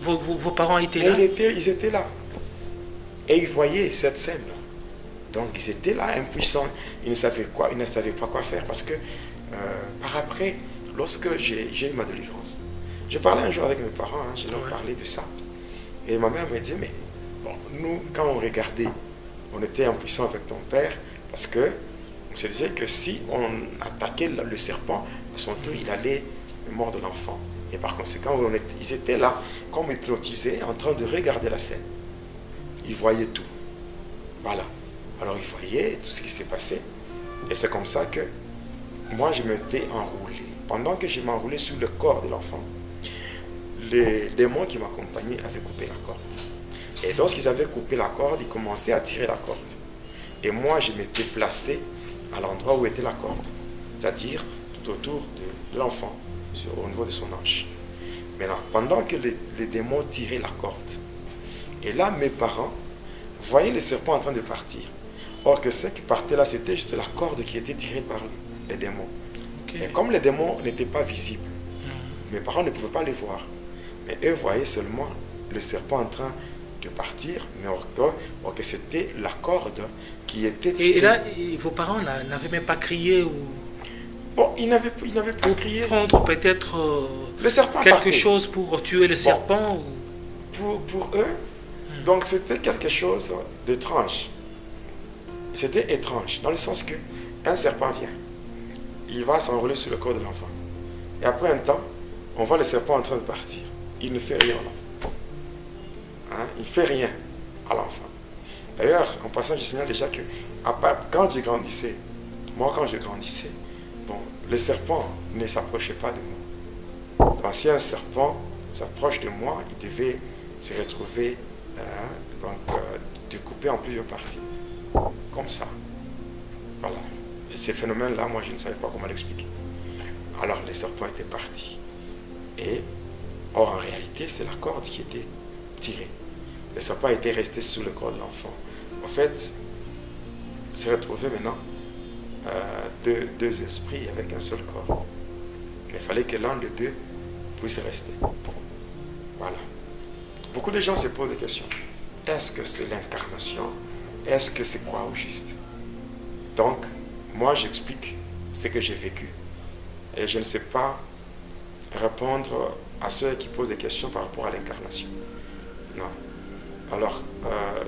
vos parents étaient là? Ils étaient là. Et ils voyaient cette scène-là. Donc, ils étaient là, impuissants. Ils ne savaient pas quoi faire. Parce que, par après, lorsque j'ai eu ma délivrance, je parlais un jour avec mes parents, hein, je leur parlais de ça. Et ma mère me disait, mais bon, nous, quand on regardait, on était impuissants avec ton père, parce que on se disait que si on attaquait le serpent, à son tour, il allait mordre l'enfant. Et par conséquent, ils étaient là, comme hypnotisés, en train de regarder la scène. Ils voyaient tout. Voilà. Alors ils voyaient tout ce qui s'est passé. Et c'est comme ça que moi, je m'étais enroulé. Pendant que je m'enroulais sur le corps de l'enfant, les démons qui m'accompagnaient avaient coupé la corde. Et lorsqu'ils avaient coupé la corde, ils commençaient à tirer la corde. Et moi, je m'étais placé à l'endroit où était la corde, c'est-à-dire tout autour de l'enfant, au niveau de son hanche. Maintenant, pendant que les démons tiraient la corde, et là, mes parents voyaient le serpent en train de partir. Or que ce qui partait là, c'était juste la corde qui était tirée par les démons. Okay. Et comme les démons n'étaient pas visibles, mes parents ne pouvaient pas les voir. Mais eux voyaient seulement le serpent en train de partir, mais or que c'était la corde qui était tirée. Et là, vos parents n'avaient même pas crié ou... Bon, ils n'avaient pas crié. Prendre peut-être le serpent quelque partait. Chose pour tuer le serpent ou... Pour eux, donc c'était quelque chose d'étrange. C'était étrange, dans le sens que un serpent vient, il va s'enrouler sur le corps de l'enfant. Et après un temps, on voit le serpent en train de partir. Il ne fait rien à l'enfant. Hein? Il ne fait rien à l'enfant. D'ailleurs, en passant, je signale déjà que quand je grandissais, bon, le serpent ne s'approchait pas de moi. Donc, si un serpent s'approche de moi, il devait se retrouver découpé en plusieurs parties. Comme ça. Voilà. Et ces phénomènes-là, moi, je ne savais pas comment l'expliquer. Alors, le serpent était parti. Or, en réalité, c'est la corde qui était tirée. Le serpent était resté sous le corps de l'enfant. En fait, se retrouver maintenant deux esprits avec un seul corps. Mais il fallait que l'un des deux puisse rester. Voilà. Beaucoup de gens se posent des questions. Est-ce que c'est l'incarnation? Est-ce que c'est quoi au juste? Donc, moi, j'explique ce que j'ai vécu. Et je ne sais pas répondre à ceux qui posent des questions par rapport à l'incarnation. Non. Alors,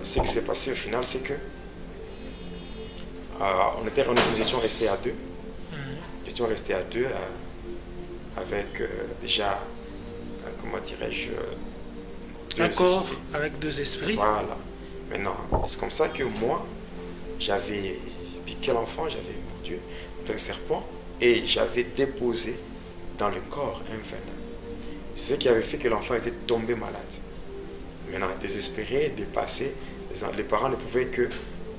ce qui s'est passé au final, c'est que nous étions restés à deux. Nous étions restés à deux avec déjà, comment dirais-je, un corps avec deux esprits. Voilà. Maintenant, c'est comme ça que moi, j'avais piqué l'enfant, j'avais mordu un serpent et j'avais déposé dans le corps un venin. C'est ce qui avait fait que l'enfant était tombé malade. Maintenant, désespéré, dépassé, les parents ne pouvaient que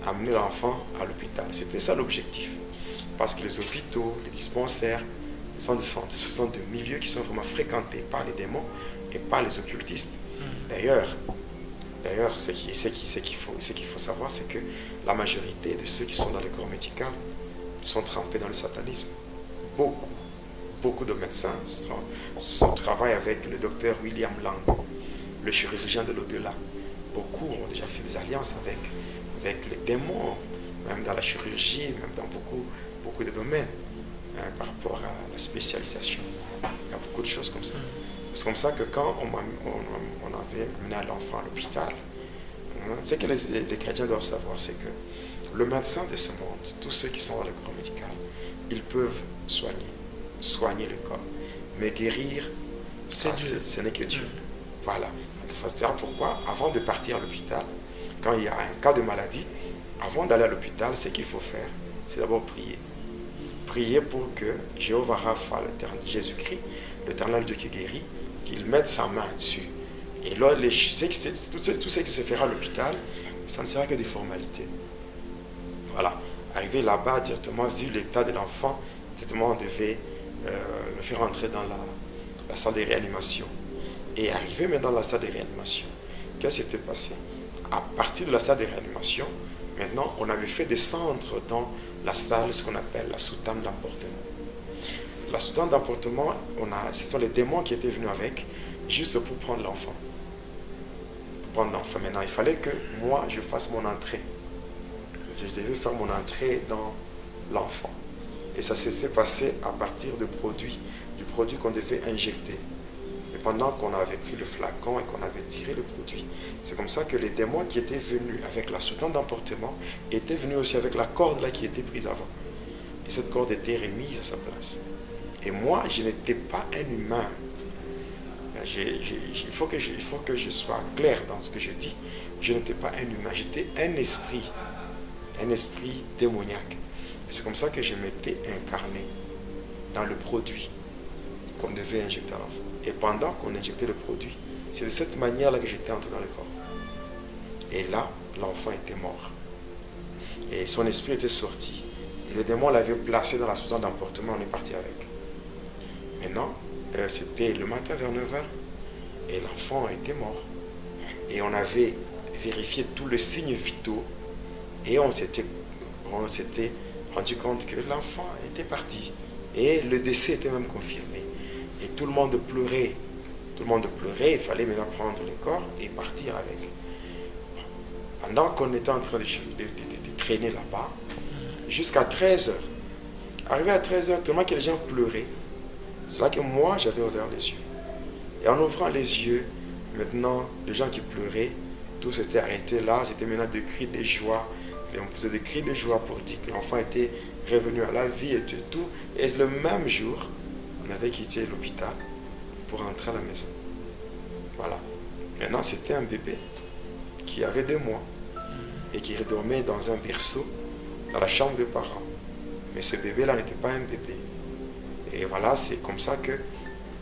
amener l'enfant à l'hôpital. C'était ça l'objectif. Parce que les hôpitaux, les dispensaires, les centres de santé, ce sont des milieux qui sont vraiment fréquentés par les démons et par les occultistes. D'ailleurs, ce qu'il faut savoir, c'est que la majorité de ceux qui sont dans le corps médical sont trempés dans le satanisme. Beaucoup de médecins travaillent avec le docteur William Lang, le chirurgien de l'au-delà. Beaucoup ont déjà fait des alliances avec les démons, même dans la chirurgie, même dans beaucoup de domaines, hein, par rapport à la spécialisation. Il y a beaucoup de choses comme ça. C'est comme ça que quand on avait mené l'enfant à l'hôpital, ce que les chrétiens doivent savoir, c'est que le médecin de ce monde, tous ceux qui sont dans le corps médical, ils peuvent soigner le corps. Mais guérir, ça, ce n'est que Dieu. Voilà. C'est pourquoi, avant de partir à l'hôpital, quand il y a un cas de maladie, avant d'aller à l'hôpital, ce qu'il faut faire, c'est d'abord prier. Prier pour que Jéhovah Rapha, Jésus-Christ, l'éternel Dieu qui guérit, qu'il mette sa main dessus. Et là, tout ce qui se fera à l'hôpital, ça ne sera que des formalités. Voilà. Arrivé là-bas, directement, vu l'état de l'enfant, directement, on devait le faire entrer la salle de réanimation. Et arrivé maintenant dans la salle de réanimation, qu'est-ce qui s'était passé? À partir de la salle de réanimation, maintenant, on avait fait descendre dans la salle ce qu'on appelle la soutane d'emportement. La soutane d'emportement, ce sont les démons qui étaient venus avec, juste pour prendre l'enfant. Pour prendre l'enfant. Maintenant, il fallait que moi, je fasse mon entrée. Je devais faire mon entrée dans l'enfant. Et ça s'est passé à partir du produit qu'on devait injecter. Et pendant qu'on avait pris le flacon et qu'on avait tiré le produit, c'est comme ça que les démons qui étaient venus avec la soutane d'emportement étaient venus aussi avec la corde là qui était prise avant. Et cette corde était remise à sa place. Et moi, je n'étais pas un humain. Il faut que je sois clair dans ce que je dis. Je n'étais pas un humain, j'étais un esprit démoniaque. C'est comme ça que je m'étais incarné dans le produit qu'on devait injecter à l'enfant. Et pendant qu'on injectait le produit, c'est de cette manière-là que j'étais entré dans le corps. Et là, l'enfant était mort. Et son esprit était sorti. Et le démon l'avait placé dans la soutane d'emportement, on est parti avec. Maintenant, c'était le matin vers 9h et l'enfant était mort. Et on avait vérifié tous les signes vitaux et on s'était rendu compte que l'enfant était parti. Et le décès était même confirmé. Et tout le monde pleurait. Tout le monde pleurait. Il fallait maintenant prendre le corps et partir avec. Pendant qu'on était en train de traîner là-bas, jusqu'à 13h. Arrivé à 13h, tellement que les gens pleuraient. C'est là que moi, j'avais ouvert les yeux. Et en ouvrant les yeux, maintenant, les gens qui pleuraient, tout s'était arrêté là. C'était maintenant des cris de joie. Et on faisait des cris de joie pour dire que l'enfant était revenu à la vie et tout. Et le même jour, on avait quitté l'hôpital pour rentrer à la maison. Voilà. Maintenant, c'était un bébé qui avait 2 mois et qui dormait dans un berceau dans la chambre des parents. Mais ce bébé-là n'était pas un bébé. Et voilà, c'est comme ça que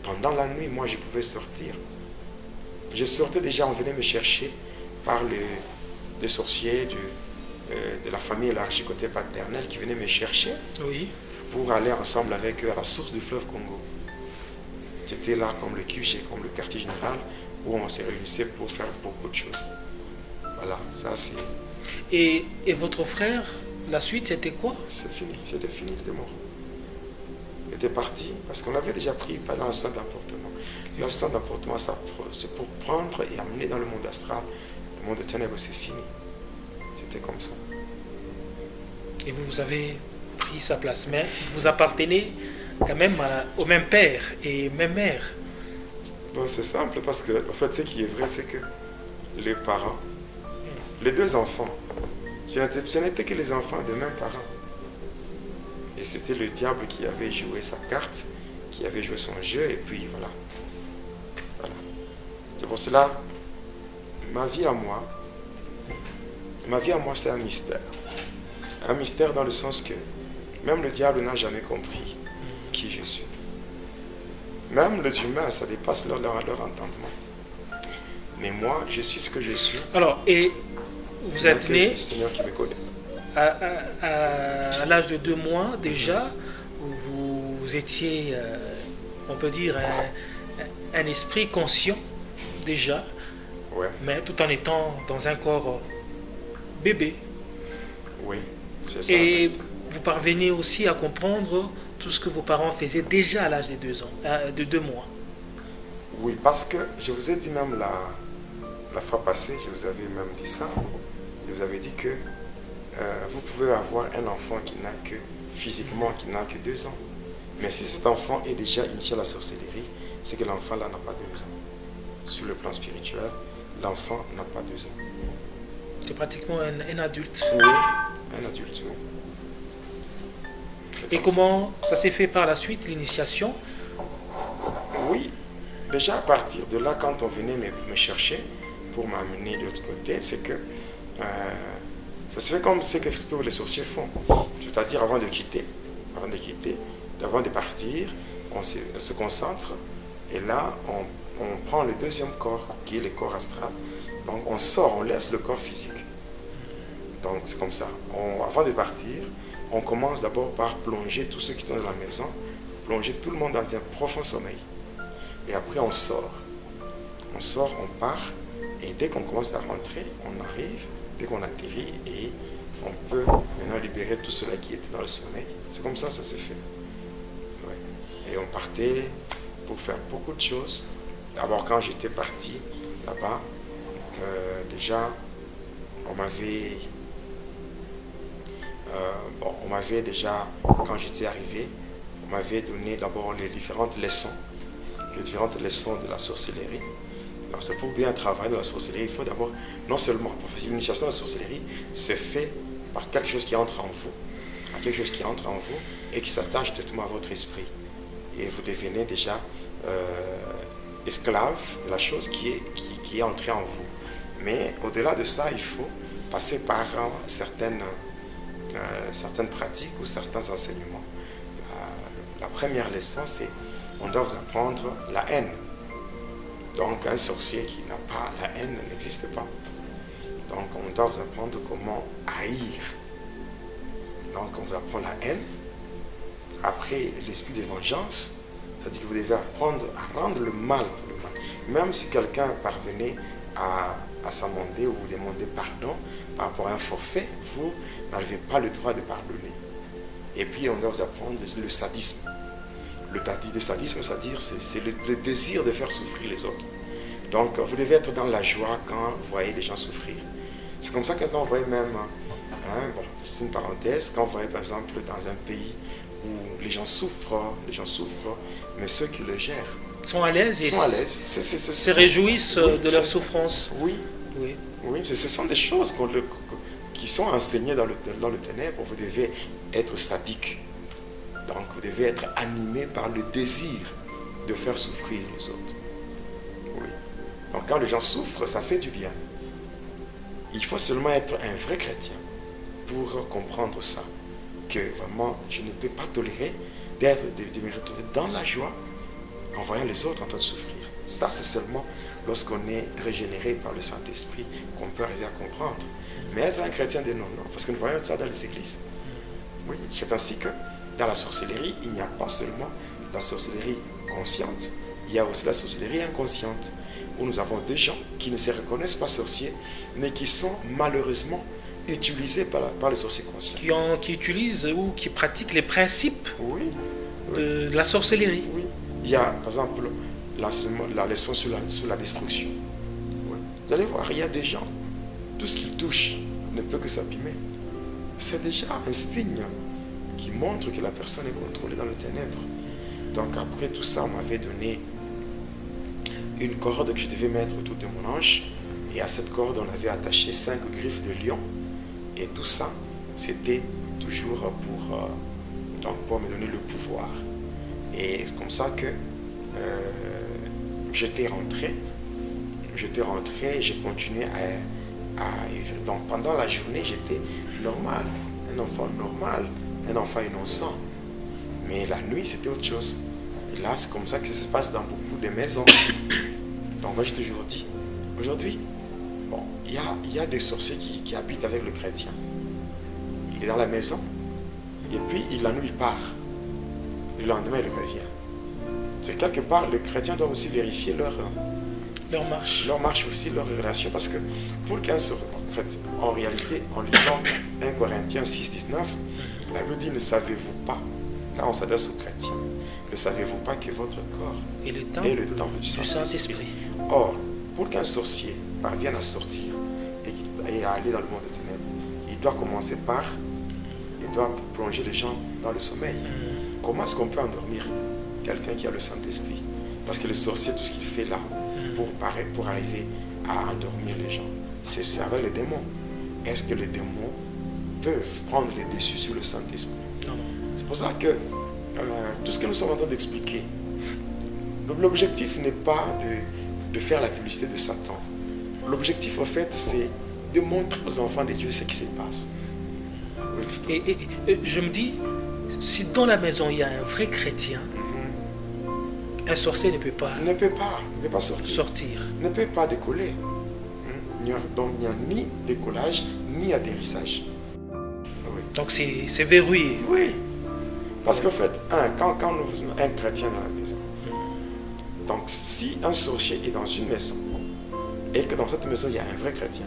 pendant la nuit, moi, je pouvais sortir. Je sortais déjà, on venait me chercher par les sorciers de la famille élargie côté paternel qui venaient me chercher pour aller ensemble avec eux à la source du fleuve Congo. C'était là comme le QG, comme le quartier général, où on se réunissait pour faire beaucoup de choses. Voilà, ça c'est... Et votre frère, la suite, c'était quoi? C'est fini, c'était fini, il était mort. Il était parti parce qu'on avait déjà pris pas dans le centre d'emportement. Le centre d'emportement, c'est pour prendre et amener dans le monde astral. Le monde de ténèbres, c'est fini. C'était comme ça. Et vous avez pris sa place. Mais vous appartenez quand même au même père et même mère. Bon, c'est simple parce que, en fait, ce qui est vrai, c'est que les parents, les 2 enfants, ce n'étaient que les enfants des mêmes parents. Et c'était le diable qui avait joué sa carte, qui avait joué son jeu, et puis voilà. Voilà. C'est pour cela, ma vie à moi, c'est un mystère. Un mystère dans le sens que même le diable n'a jamais compris qui je suis. Même les humains, ça dépasse leur entendement. Mais moi, je suis ce que je suis. Alors, et vous êtes né... Le Seigneur qui me connaît. À l'âge de 2 mois déjà, vous étiez, on peut dire, un esprit conscient déjà, ouais. Mais tout en étant dans un corps bébé. Oui, c'est ça. Et vous parvenez aussi à comprendre tout ce que vos parents faisaient déjà à l'âge de 2 ans, de 2 mois. Oui, parce que je vous ai dit même la fois passée, je vous avais même dit ça, je vous avais dit que vous pouvez avoir un enfant qui n'a que, physiquement, qui n'a que 2 ans. Mais si cet enfant est déjà initié à la sorcellerie, c'est que l'enfant là n'a pas 2 ans. Sur le plan spirituel, l'enfant n'a pas 2 ans. C'est pratiquement un adulte. Oui, un adulte, oui. Et comment ça s'est fait par la suite, l'initiation? Oui, déjà à partir de là, quand on venait me chercher pour m'amener de l'autre côté, c'est que ça se fait comme ce que tous les sorciers font. C'est-à-dire avant de quitter, avant de partir, on se concentre et là, on prend le 2e corps qui est le corps astral. Donc on sort, on laisse le corps physique. Donc c'est comme ça. Avant de partir, on commence d'abord par plonger tous ceux qui sont dans la maison, plonger tout le monde dans un profond sommeil. et après on sort. On sort, on part, et dès qu'on commence à rentrer, on arrive, dès qu'on atterrit, et on peut maintenant libérer tout cela qui était dans le sommeil. C'est comme ça se fait. Ouais. Et on partait pour faire beaucoup de choses. D'abord, quand j'étais parti là-bas, déjà, on m'avait déjà, quand j'étais arrivé, on m'avait donné d'abord les différentes leçons de la sorcellerie. Donc, c'est pour bien travailler dans la sorcellerie, il faut d'abord, non seulement, parce que l'initiation de la sorcellerie se fait par quelque chose qui entre en vous, et qui s'attache directement à votre esprit. Et vous devenez déjà esclave de la chose qui est entrée en vous. Mais au-delà de ça, il faut passer par certaines pratiques ou certains enseignements. La première leçon, c'est on doit vous apprendre la haine. Donc un sorcier qui n'a pas la haine n'existe pas. Donc on doit vous apprendre comment haïr. Donc on vous apprend la haine. Après l'esprit de vengeance, c'est-à-dire que vous devez apprendre à rendre le mal pour le mal. Même si quelqu'un parvenait à s'amender ou vous demander pardon par rapport à un forfait, vous n'avez pas le droit de pardonner. Et puis on doit vous apprendre le sadisme. Le sadisme, c'est-à-dire c'est le désir de faire souffrir les autres. Donc vous devez être dans la joie quand vous voyez les gens souffrir. C'est comme ça que quand vous voyez même, bon, c'est une parenthèse, quand vous voyez par exemple dans un pays où les gens souffrent, mais ceux qui le gèrent sont à l'aise et se réjouissent de leur souffrance. Oui, ce sont des choses qui sont enseignées dans le ténèbre. Vous devez être sadique. Donc vous devez être animé par le désir de faire souffrir les autres. Oui. Donc quand les gens souffrent, ça fait du bien. Il faut seulement être un vrai chrétien pour comprendre ça. Que vraiment, je ne peux pas tolérer de me retrouver dans la joie en voyant les autres en train de souffrir. Ça, c'est seulement lorsqu'on est régénéré par le Saint-Esprit qu'on peut arriver à comprendre. Mais être un chrétien de non, parce que nous voyons ça dans les églises. Oui, c'est ainsi que dans la sorcellerie, il n'y a pas seulement la sorcellerie consciente, il y a aussi la sorcellerie inconsciente, où nous avons des gens qui ne se reconnaissent pas sorciers, mais qui sont malheureusement utilisés par les sorciers conscients. Qui utilisent ou qui pratiquent les principes de la sorcellerie. Oui. Il y a, par exemple, la leçon sur la destruction. Oui. Vous allez voir, il y a des gens, tout ce qu'ils touchent ne peut que s'abîmer. C'est déjà un signe qui montre que la personne est contrôlée dans le ténèbre. Donc après tout ça, on m'avait donné une corde que je devais mettre autour de mon hanche. Et à cette corde, on avait attaché 5 griffes de lion. Et tout ça, c'était toujours pour me donner le pouvoir. Et c'est comme ça que j'étais rentré, j'ai continué à vivre. Donc pendant la journée, j'étais normal, un enfant normal, un enfant innocent. Mais la nuit, c'était autre chose. Et là, c'est comme ça que ça se passe dans beaucoup de maisons. Donc moi, j'ai toujours dit, aujourd'hui, bon, il y a des sorciers qui habitent avec le chrétien. Il est dans la maison, et puis la nuit, il part. Le lendemain, il revient. C'est quelque part, le chrétien doit aussi vérifier leur marche aussi, leur relation. Parce que pour qu'un sorcier, en réalité, en lisant 1 Corinthiens 6, 19, la Bible dit, ne savez-vous pas, là on s'adresse aux chrétiens, ne savez-vous pas que votre corps est le temple du Saint-Esprit. Or, pour qu'un sorcier parvienne à sortir et à aller dans le monde des ténèbres, il doit commencer par, il doit plonger les gens dans le sommeil. Comment est-ce qu'on peut endormir quelqu'un qui a le Saint-Esprit? Parce que le sorcier, tout ce qu'il fait là, pour arriver à endormir les gens, c'est avec les démons. Est-ce que les démons peuvent prendre les dessus sur le Saint-Esprit? C'est pour ça que tout ce que nous sommes en train d'expliquer, l'objectif n'est pas de faire la publicité de Satan. L'objectif, en fait, c'est de montrer aux enfants de Dieu ce qui se passe. Et je me dis, si dans la maison il y a un vrai chrétien, un sorcier ne peut pas sortir. Ne peut pas décoller. Donc il n'y a ni décollage, ni atterrissage. Oui. Donc c'est verrouillé. Oui. Parce qu'en fait, quand nous faisons un chrétien dans la maison, Donc si un sorcier est dans une maison et que dans cette maison il y a un vrai chrétien,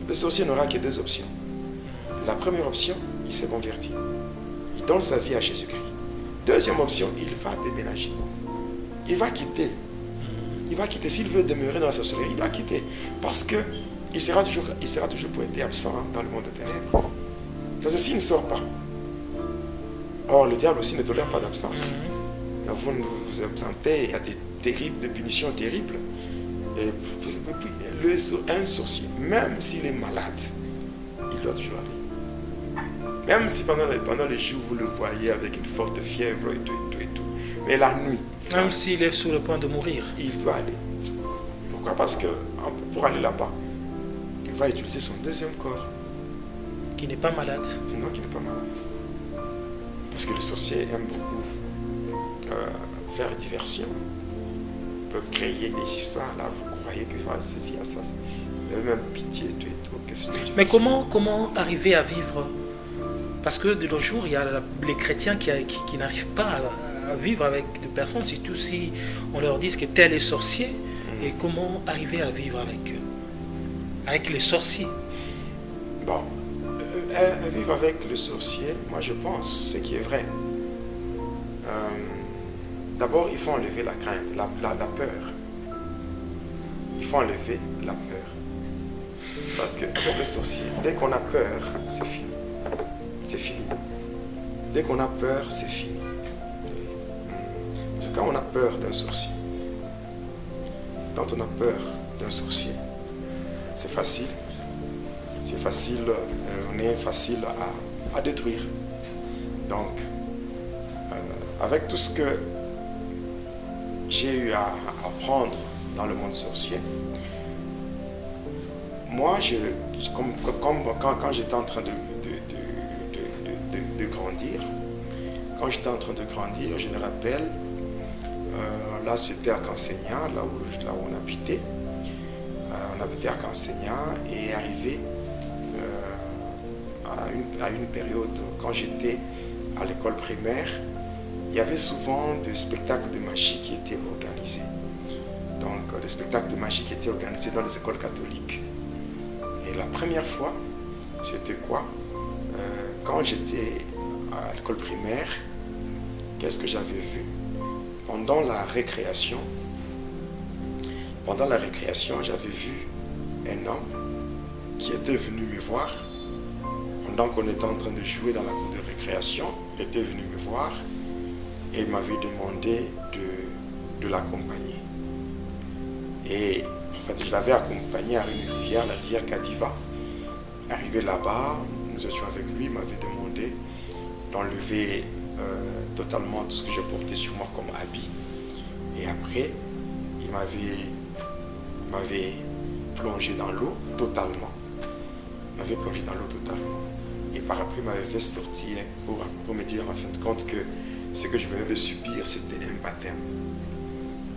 le sorcier n'aura que deux options. La première option, il s'est converti. Il donne sa vie à Jésus-Christ. Deuxième option, il va déménager. Il va quitter. Il va quitter. S'il veut demeurer dans la sorcellerie, il doit quitter. Parce que il sera toujours pointé absent dans le monde des ténèbres. Parce que s'il ne sort pas. Or, le diable aussi ne tolère pas d'absence. Vous vous absentez, il y a des punitions terribles. Et un sorcier, même s'il est malade, il doit toujours aller. Même si pendant les jours, vous le voyez avec une forte fièvre et tout. Mais la nuit, même s'il est sur le point de mourir, il doit aller. Pourquoi? Parce que pour aller là-bas, il va utiliser son deuxième corps. Qui n'est pas malade. Non, qui n'est pas malade. Parce que le sorcier aime beaucoup faire diversion. Ils peuvent créer des histoires. Là, vous croyez qu'il va ceci, à ça. Vous avez même pitié, tout. Mais comment arriver à vivre? Parce que de nos jours, il y a les chrétiens qui n'arrivent pas à vivre avec des personnes, surtout si on leur dit que tel est sorcier. Et comment arriver à vivre avec les sorciers? Bon, vivre avec le sorcier, moi je pense, ce qui est vrai. D'abord, il faut enlever la crainte, la peur. Il faut enlever la peur. Parce qu'avec le sorcier, dès qu'on a peur, c'est fini. C'est fini. Dès qu'on a peur, c'est fini. Parce que quand on a peur d'un sorcier, quand on a peur d'un sorcier, c'est facile. C'est facile, on est facile à détruire. Donc, avec tout ce que j'ai eu à apprendre dans le monde sorcier, moi, quand j'étais en train de grandir, je me rappelle, là c'était à Cansegna, là où on habitait. On habitait à Cansegna et arrivé à une période, quand j'étais à l'école primaire, il y avait souvent des spectacles de magie qui étaient organisés. Donc, des spectacles de magie qui étaient organisés dans les écoles catholiques. Et la première fois, c'était quoi? Quand j'étais à l'école primaire, qu'est-ce que j'avais vu? Pendant la récréation, j'avais vu un homme qui était venu me voir. Pendant qu'on était en train de jouer dans la cour de récréation, il était venu me voir et il m'avait demandé de l'accompagner. Et en fait, je l'avais accompagné à une rivière, la rivière Kadiva. Arrivé là-bas, nous étions avec lui, il m'avait demandé d'enlever totalement tout ce que je portais sur moi comme habit. Et après, il m'avait plongé dans l'eau totalement. Et par après, il m'avait fait sortir pour me dire en fin de compte que ce que je venais de subir, c'était un baptême.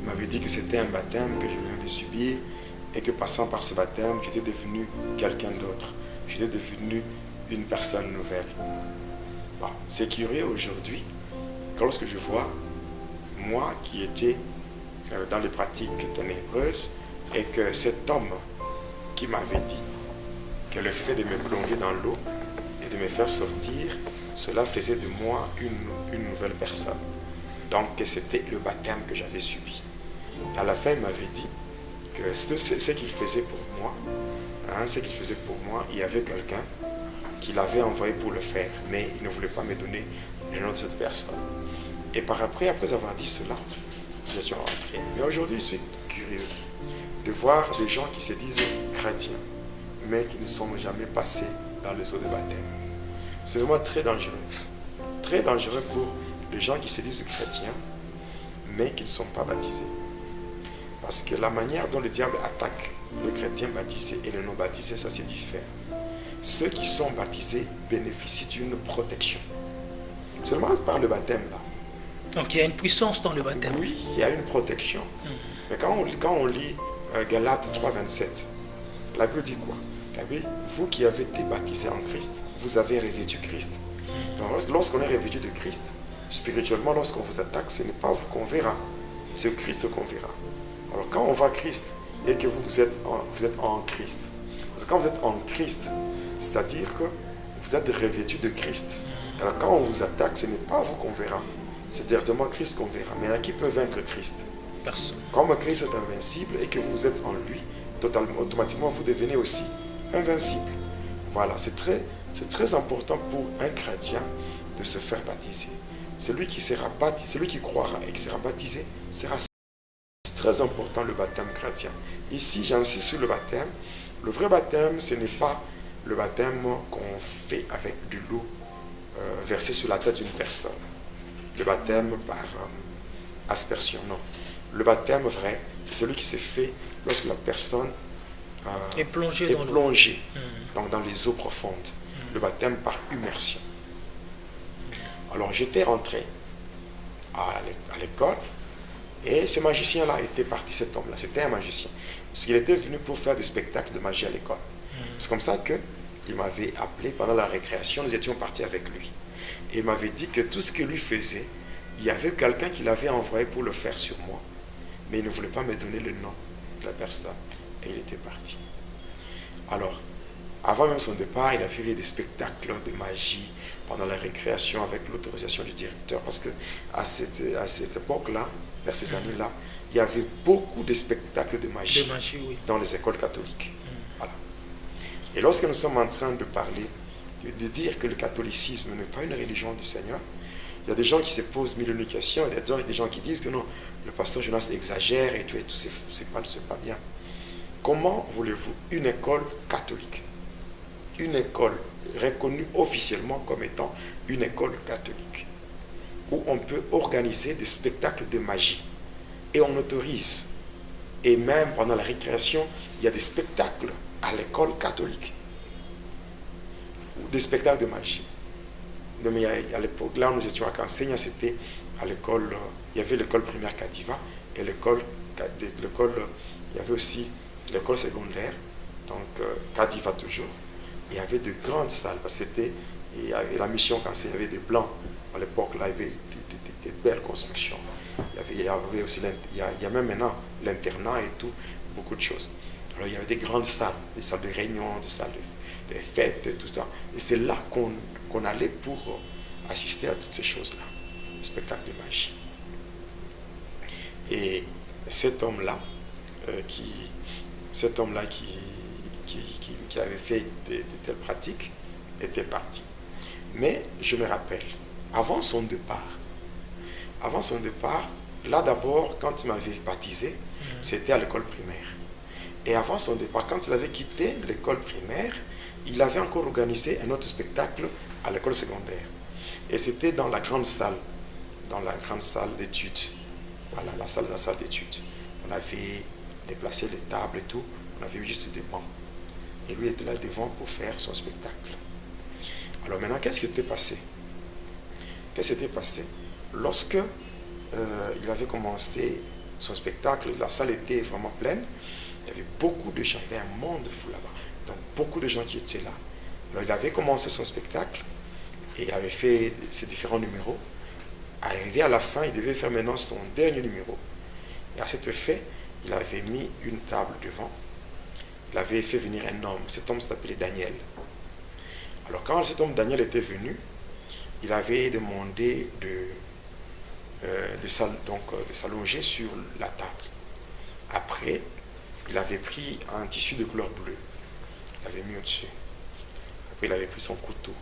Il m'avait dit que c'était un baptême que je venais de subir et que passant par ce baptême, j'étais devenu quelqu'un d'autre. J'étais devenu une personne nouvelle. Bon, c'est curieux aujourd'hui, lorsque je vois moi qui étais dans les pratiques ténébreuses et que cet homme qui m'avait dit que le fait de me plonger dans l'eau et de me faire sortir, cela faisait de moi une nouvelle personne. Donc c'était le baptême que j'avais subi. Et à la fin, il m'avait dit que ce qu'il faisait pour moi, il y avait quelqu'un qui l'avait envoyé pour le faire, mais il ne voulait pas me donner le nom de cette personne. Et après avoir dit cela, je suis rentré. Mais aujourd'hui, je suis curieux de voir des gens qui se disent chrétiens, mais qui ne sont jamais passés dans les eaux de baptême. C'est vraiment très dangereux. Très dangereux pour les gens qui se disent chrétiens, mais qui ne sont pas baptisés. Parce que la manière dont le diable attaque le chrétien baptisé et le non baptisé, ça c'est différent. Ceux qui sont baptisés bénéficient d'une protection. Seulement par le baptême là. Donc il y a une puissance dans le baptême. Oui, il y a une protection. Mais quand on lit Galates 3,27, la Bible dit quoi? La Bible, vous qui avez été baptisés en Christ, vous avez revêtu Christ. Donc lorsqu'on est revêtu de Christ, spirituellement, lorsqu'on vous attaque, ce n'est pas vous qu'on verra. c'est Christ qu'on verra. Alors quand on voit Christ et que vous êtes en Christ, parce que quand vous êtes en Christ, c'est-à-dire que vous êtes revêtu de Christ. Alors quand on vous attaque, ce n'est pas vous qu'on verra, c'est directement Christ qu'on verra. Mais qui peut vaincre Christ? Personne. Comme Christ est invincible et que vous êtes en lui, automatiquement vous devenez aussi invincible. Voilà, c'est très important pour un chrétien de se faire baptiser. Celui qui sera baptisé, celui qui croira et qui sera baptisé, sera sauvé. C'est très important le baptême chrétien. Ici, j'insiste sur le baptême. Le vrai baptême, ce n'est pas le baptême qu'on fait avec de l'eau versée sur la tête d'une personne. Le baptême par aspersion, non. Le baptême vrai, c'est celui qui se fait lorsque la personne est plongée donc dans les eaux profondes. Le baptême par immersion. Alors j'étais rentré à l'école et ce magicien-là était parti, cet homme-là. C'était un magicien. Parce qu'il était venu pour faire des spectacles de magie à l'école. C'est comme ça qu'il m'avait appelé pendant la récréation. Nous étions partis avec lui. Et il m'avait dit que tout ce que lui faisait, il y avait quelqu'un qui l'avait envoyé pour le faire sur moi. Mais il ne voulait pas me donner le nom de la personne. Et il était parti. Alors, avant même son départ, il a fait des spectacles de magie pendant la récréation avec l'autorisation du directeur. Parce qu'à cette époque-là, vers ces années-là, il y avait beaucoup de spectacles de magie, oui, dans les écoles catholiques. Voilà. Et lorsque nous sommes en train de parler, de dire que le catholicisme n'est pas une religion du Seigneur, il y a des gens qui se posent mille questions, il y a des gens qui disent que non, le pasteur Jonas exagère et tout, c'est pas bien. Comment voulez-vous une école catholique, une école reconnue officiellement comme étant une école catholique, où on peut organiser des spectacles de magie, et on autorise, et même pendant la récréation, il y a des spectacles à l'école catholique, des spectacles de magie. Donc, à l'époque, là où nous étions à Kansenya, c'était à l'école, il y avait l'école primaire Kadiva, et l'école, il y avait aussi l'école secondaire, donc Kadiva toujours. Il y avait de grandes salles, parce que c'était, et la mission Kansenya, il y avait des blancs, à l'époque, là, il y avait des belles constructions. Il y avait aussi, il y a même maintenant l'internat et tout, beaucoup de choses. Alors il y avait des grandes salles, des salles de réunion, des salles de fêtes, et tout ça. Et c'est là qu'on allait pour assister à toutes ces choses-là, les spectacles de magie. Et cet homme-là, qui avait fait de telles pratiques, était parti. Mais je me rappelle, avant son départ, là d'abord, quand il m'avait baptisé, c'était à l'école primaire. Et avant son départ, quand il avait quitté l'école primaire, il avait encore organisé un autre spectacle à l'école secondaire. Et c'était dans la grande salle d'études. Voilà, la salle d'études. On avait déplacé les tables et tout, on avait juste des bancs. Et lui était là devant pour faire son spectacle. Alors maintenant, qu'est-ce qui s'était passé? Lorsque il avait commencé son spectacle, la salle était vraiment pleine. Il y avait beaucoup de gens, il y avait un monde fou là-bas. Donc beaucoup de gens qui étaient là. Alors il avait commencé son spectacle et il avait fait ses différents numéros. Arrivé à la fin, il devait faire maintenant son dernier numéro. Et à cet effet, il avait mis une table devant. Il avait fait venir un homme. Cet homme s'appelait Daniel. Alors quand cet homme Daniel était venu, il avait demandé de s'allonger sur la table. Après, il avait pris un tissu de couleur bleue. Il l'avait mis au-dessus. Après, il avait pris son couteau.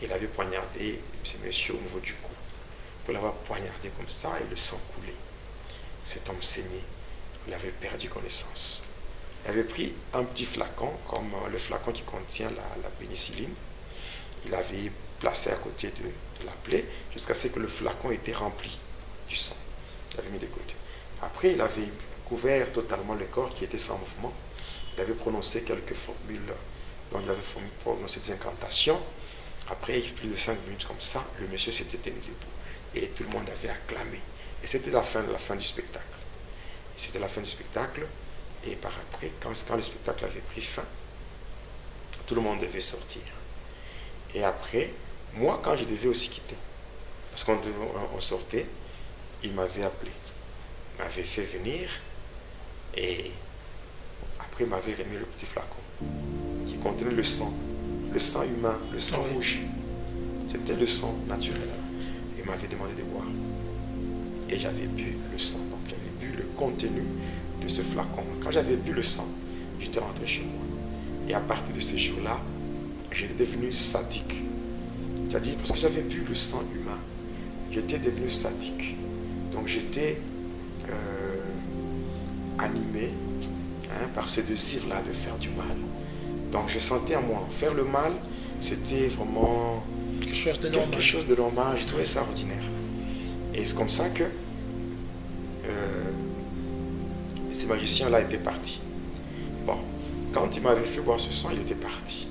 Il avait poignardé ce monsieur au niveau du cou. Pour l'avoir poignardé comme ça, et le sang coulait. Cet homme saignait. Il avait perdu connaissance. Il avait pris un petit flacon, comme le flacon qui contient la pénicilline. Il avait placé à côté de la plaie, jusqu'à ce que le flacon était rempli du sang. Il l'avait mis de côté. Après, il avait couvert totalement le corps qui était sans mouvement. Il avait prononcé quelques formules, donc il avait prononcé des incantations. Après, plus de 5 minutes comme ça, le monsieur s'était tenu debout. Et tout le monde avait acclamé. Et c'était la fin du spectacle. Et c'était la fin du spectacle. Et par après, quand le spectacle avait pris fin, tout le monde devait sortir. Et après, moi, quand je devais aussi quitter, parce qu'on sortait, il m'avait appelé. m'avait fait venir et après il m'avait remis le petit flacon qui contenait le sang humain, le sang rouge. C'était le sang naturel. Il m'avait demandé de boire. Et j'avais bu le sang. Donc j'avais bu le contenu de ce flacon. Quand j'avais bu le sang, j'étais rentré chez moi. Et à partir de ce jour-là, j'étais devenu sadique. C'est-à-dire parce que j'avais bu le sang humain, j'étais devenu sadique. Donc j'étais animé par ce désir-là de faire du mal. Donc je sentais en moi, faire le mal, c'était vraiment quelque chose de normal. Je trouvais ça ordinaire. Et c'est comme ça que ces magiciens-là étaient partis. Bon, quand il m'avait fait boire ce sang, il était parti.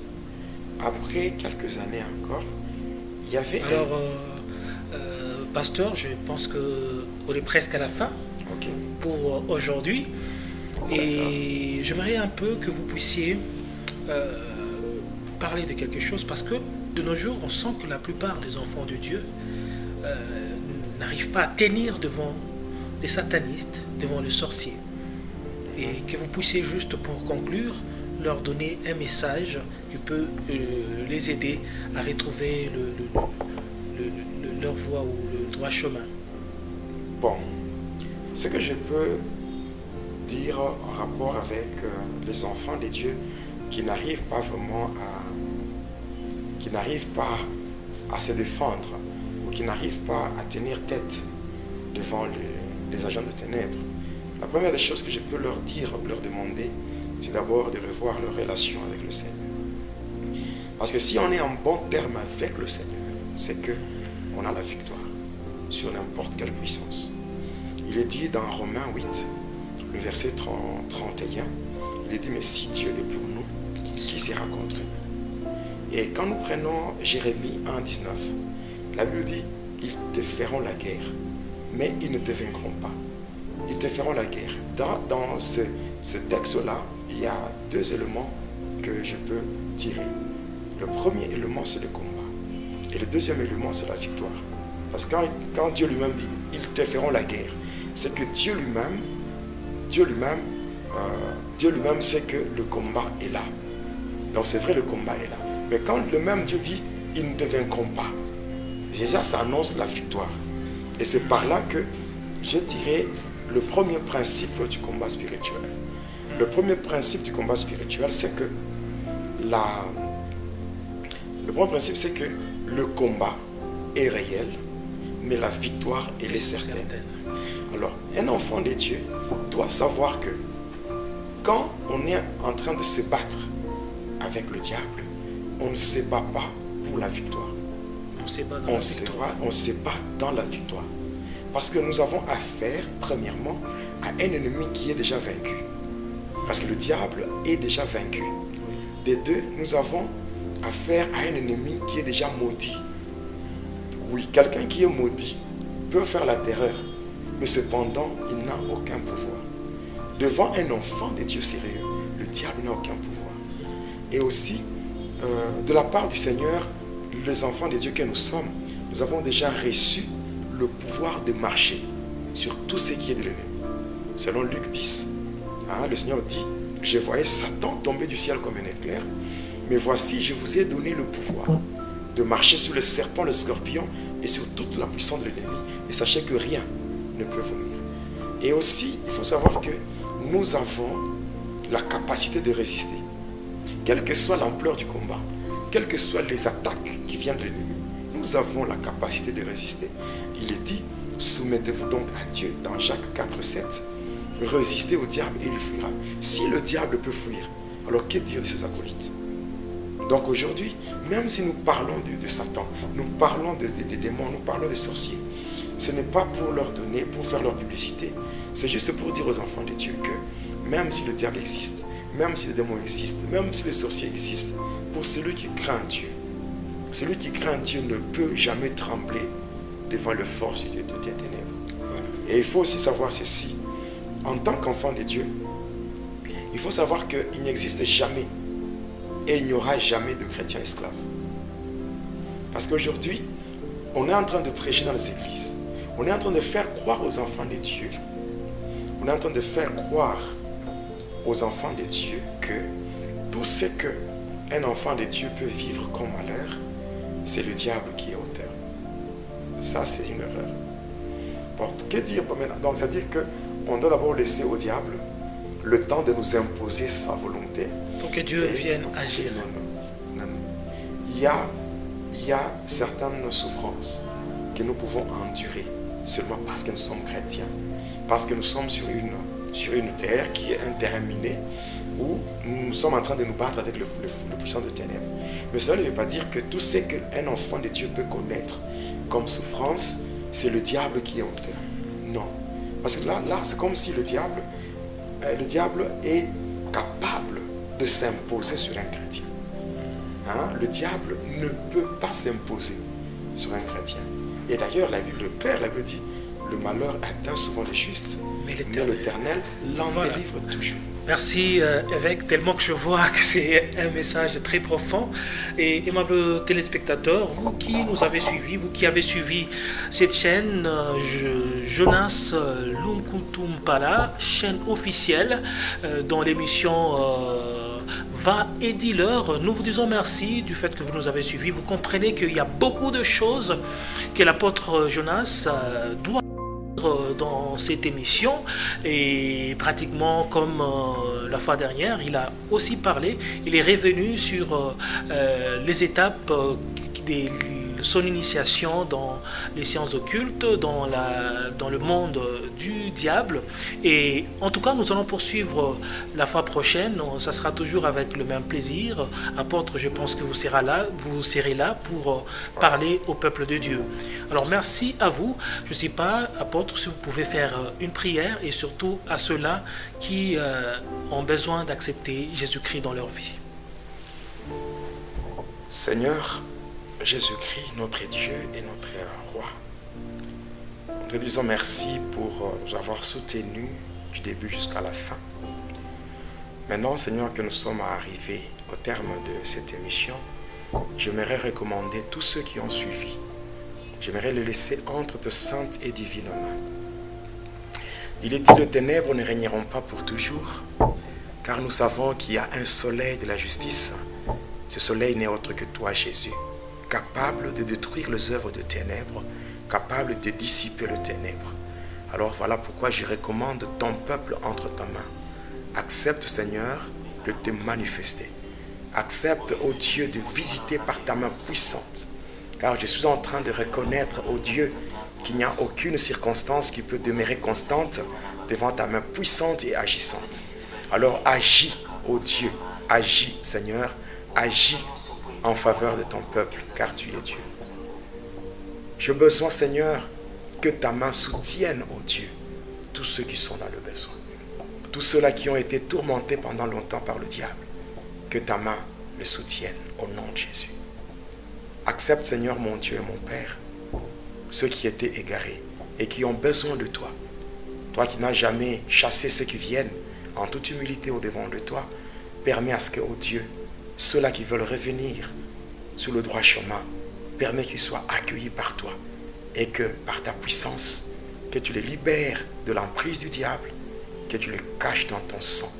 Après quelques années encore, il y avait... Alors, pasteur, je pense qu'on est presque à la fin pour aujourd'hui. Et j'aimerais un peu que vous puissiez parler de quelque chose, parce que de nos jours, on sent que la plupart des enfants de Dieu n'arrivent pas à tenir devant les satanistes, devant les sorciers. Et que vous puissiez juste pour conclure, leur donner un message qui peut les aider à retrouver leur voie ou le droit chemin. Bon, ce que je peux dire en rapport avec les enfants de Dieu qui n'arrivent pas vraiment à se défendre ou qui n'arrivent pas à tenir tête devant les agents de ténèbres. La première des choses que je peux leur dire, leur demander, c'est d'abord de revoir leur relation avec le Seigneur. Parce que si on est en bon terme avec le Seigneur, c'est qu'on a la victoire sur n'importe quelle puissance. Il est dit dans Romains 8, le verset 31, il est dit, mais si Dieu est pour nous, qui sera contre nous? Et quand nous prenons Jérémie 1, 19, la Bible dit, ils te feront la guerre, mais ils ne te vaincront pas. Ils te feront la guerre. Dans ce texte-là, il y a deux éléments que je peux tirer. Le premier élément, c'est le combat. Et le deuxième élément, c'est la victoire. Parce que quand Dieu lui-même dit, ils te feront la guerre, c'est que Dieu lui-même sait que le combat est là. Donc c'est vrai, le combat est là. Mais quand le même Dieu dit, ils ne te vaincront pas, déjà ça annonce la victoire. Et c'est par là que je dirais le premier principe du combat spirituel. Le premier principe du combat spirituel, c'est que le combat est réel, mais la victoire, elle est certaine. Alors, un enfant de Dieu doit savoir que quand on est en train de se battre avec le diable, on ne se bat pas pour la victoire. On se bat dans la victoire. Parce que nous avons affaire, premièrement, à un ennemi qui est déjà vaincu. Parce que le diable est déjà vaincu. Des deux, nous avons affaire à un ennemi qui est déjà maudit. Oui, quelqu'un qui est maudit peut faire la terreur, mais cependant, il n'a aucun pouvoir. Devant un enfant de Dieu sérieux, le diable n'a aucun pouvoir. Et aussi, de la part du Seigneur, les enfants de Dieu que nous sommes, nous avons déjà reçu le pouvoir de marcher sur tout ce qui est de l'ennemi. Selon Luc 10, le Seigneur dit, je voyais Satan tomber du ciel comme un éclair, mais voici, je vous ai donné le pouvoir de marcher sur les serpents, les scorpions et sur toute la puissance de l'ennemi. Et sachez que rien ne peut vous nuire. Et aussi, il faut savoir que nous avons la capacité de résister. Quelle que soit l'ampleur du combat, quelles que soient les attaques qui viennent de l'ennemi, nous avons la capacité de résister. Il est dit, soumettez-vous donc à Dieu dans Jacques 4, 7. Résistez au diable et il fuira. Si le diable peut fuir, alors que dire de ses acolytes? Donc aujourd'hui, même si nous parlons de Satan, nous parlons des démons, nous parlons des sorciers, ce n'est pas pour leur donner, pour faire leur publicité. C'est juste pour dire aux enfants de Dieu que même si le diable existe, même si les démons existent, même si les sorciers existent, pour celui qui craint Dieu, celui qui craint Dieu ne peut jamais trembler devant les forces des ténèbres. Et il faut aussi savoir ceci. En tant qu'enfant de Dieu, il faut savoir qu'il n'existe jamais et il n'y aura jamais de chrétiens esclaves. Parce qu'aujourd'hui, on est en train de prêcher dans les églises. On est en train de faire croire aux enfants de Dieu on est en train de faire croire aux enfants de Dieu que tout ce qu'un enfant de Dieu peut vivre comme malheur, c'est le diable qui est auteur. Ça, c'est une erreur. Bon, que dire maintenant? Donc, c'est-à-dire qu'on doit d'abord laisser au diable le temps de nous imposer sa volonté. Pour que Dieu vienne agir. Non. Il y a certaines souffrances que nous pouvons endurer seulement parce que nous sommes chrétiens. Parce que nous sommes sur une terre qui est un terrain miné où nous sommes en train de nous battre avec le puissant de ténèbres. Mais cela ne veut pas dire que tout ce qu'un enfant de Dieu peut connaître comme souffrance, c'est le diable qui est auteur. Non. Parce que là c'est comme si le diable est capable de s'imposer sur un chrétien. Hein? Le diable ne peut pas s'imposer sur un chrétien. Et d'ailleurs, la Bible dit, le malheur atteint souvent les justes, mais l'Éternel l'en délivre toujours. Merci évêque, tellement que je vois que c'est un message très profond. Et aimables téléspectateurs, vous qui nous avez suivis, vous qui avez suivi cette chaîne Jonas Lunkutumpala, chaîne officielle dans l'émission Va et dis-leur, nous vous disons merci du fait que vous nous avez suivis. Vous comprenez qu'il y a beaucoup de choses que l'apôtre Jonas doit dans cette émission, et pratiquement comme la fois dernière, il a aussi parlé, il est revenu sur les étapes de son initiation dans les sciences occultes, dans le monde du diable. Et en tout cas, nous allons poursuivre la fois prochaine. Ça sera toujours avec le même plaisir. Apôtre, je pense que vous serez là pour parler au peuple de Dieu. Alors merci à vous. Je ne sais pas, apôtre, si vous pouvez faire une prière, et surtout à ceux-là qui ont besoin d'accepter Jésus-Christ dans leur vie. Seigneur Jésus-Christ, notre Dieu et notre Roi, nous te disons merci pour nous avoir soutenus du début jusqu'à la fin. Maintenant, Seigneur, que nous sommes arrivés au terme de cette émission, j'aimerais recommander tous ceux qui ont suivi. J'aimerais les laisser entre tes saintes et divines mains. Il est dit, les ténèbres ne régneront pas pour toujours, car nous savons qu'il y a un soleil de la justice. Ce soleil n'est autre que toi, Jésus, capable de détruire les œuvres de ténèbres, capable de dissiper les ténèbres. Alors voilà pourquoi je recommande ton peuple entre ta main. Accepte, Seigneur, de te manifester. Accepte, ô Dieu, de visiter par ta main puissante. Car je suis en train de reconnaître, ô Dieu, qu'il n'y a aucune circonstance qui peut demeurer constante devant ta main puissante et agissante. Alors agis, ô Dieu, agis, Seigneur, agis en faveur de ton peuple, car tu es Dieu. J'ai besoin, Seigneur, que ta main soutienne, ô Dieu, tous ceux qui sont dans le besoin. Tous ceux-là qui ont été tourmentés pendant longtemps par le diable, que ta main les soutienne au nom de Jésus. Accepte, Seigneur, mon Dieu et mon Père, ceux qui étaient égarés et qui ont besoin de toi. Toi qui n'as jamais chassé ceux qui viennent en toute humilité au-devant de toi, permets à ce que, ô Dieu, ceux-là qui veulent revenir sur le droit chemin, permets qu'ils soient accueillis par toi et que par ta puissance, que tu les libères de l'emprise du diable, que tu les caches dans ton sang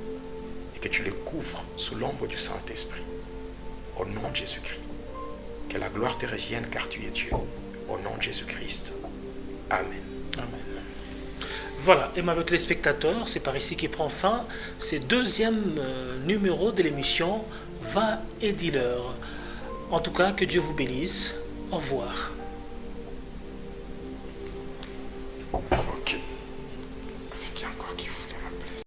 et que tu les couvres sous l'ombre du Saint-Esprit. Au nom de Jésus-Christ, que la gloire te revienne car tu es Dieu. Au nom de Jésus-Christ. Amen. Amen. Voilà, aimables téléspectateurs, c'est par ici qu'il prend fin ce deuxième numéro de l'émission Va et dis-leur. En tout cas, que Dieu vous bénisse. Au revoir.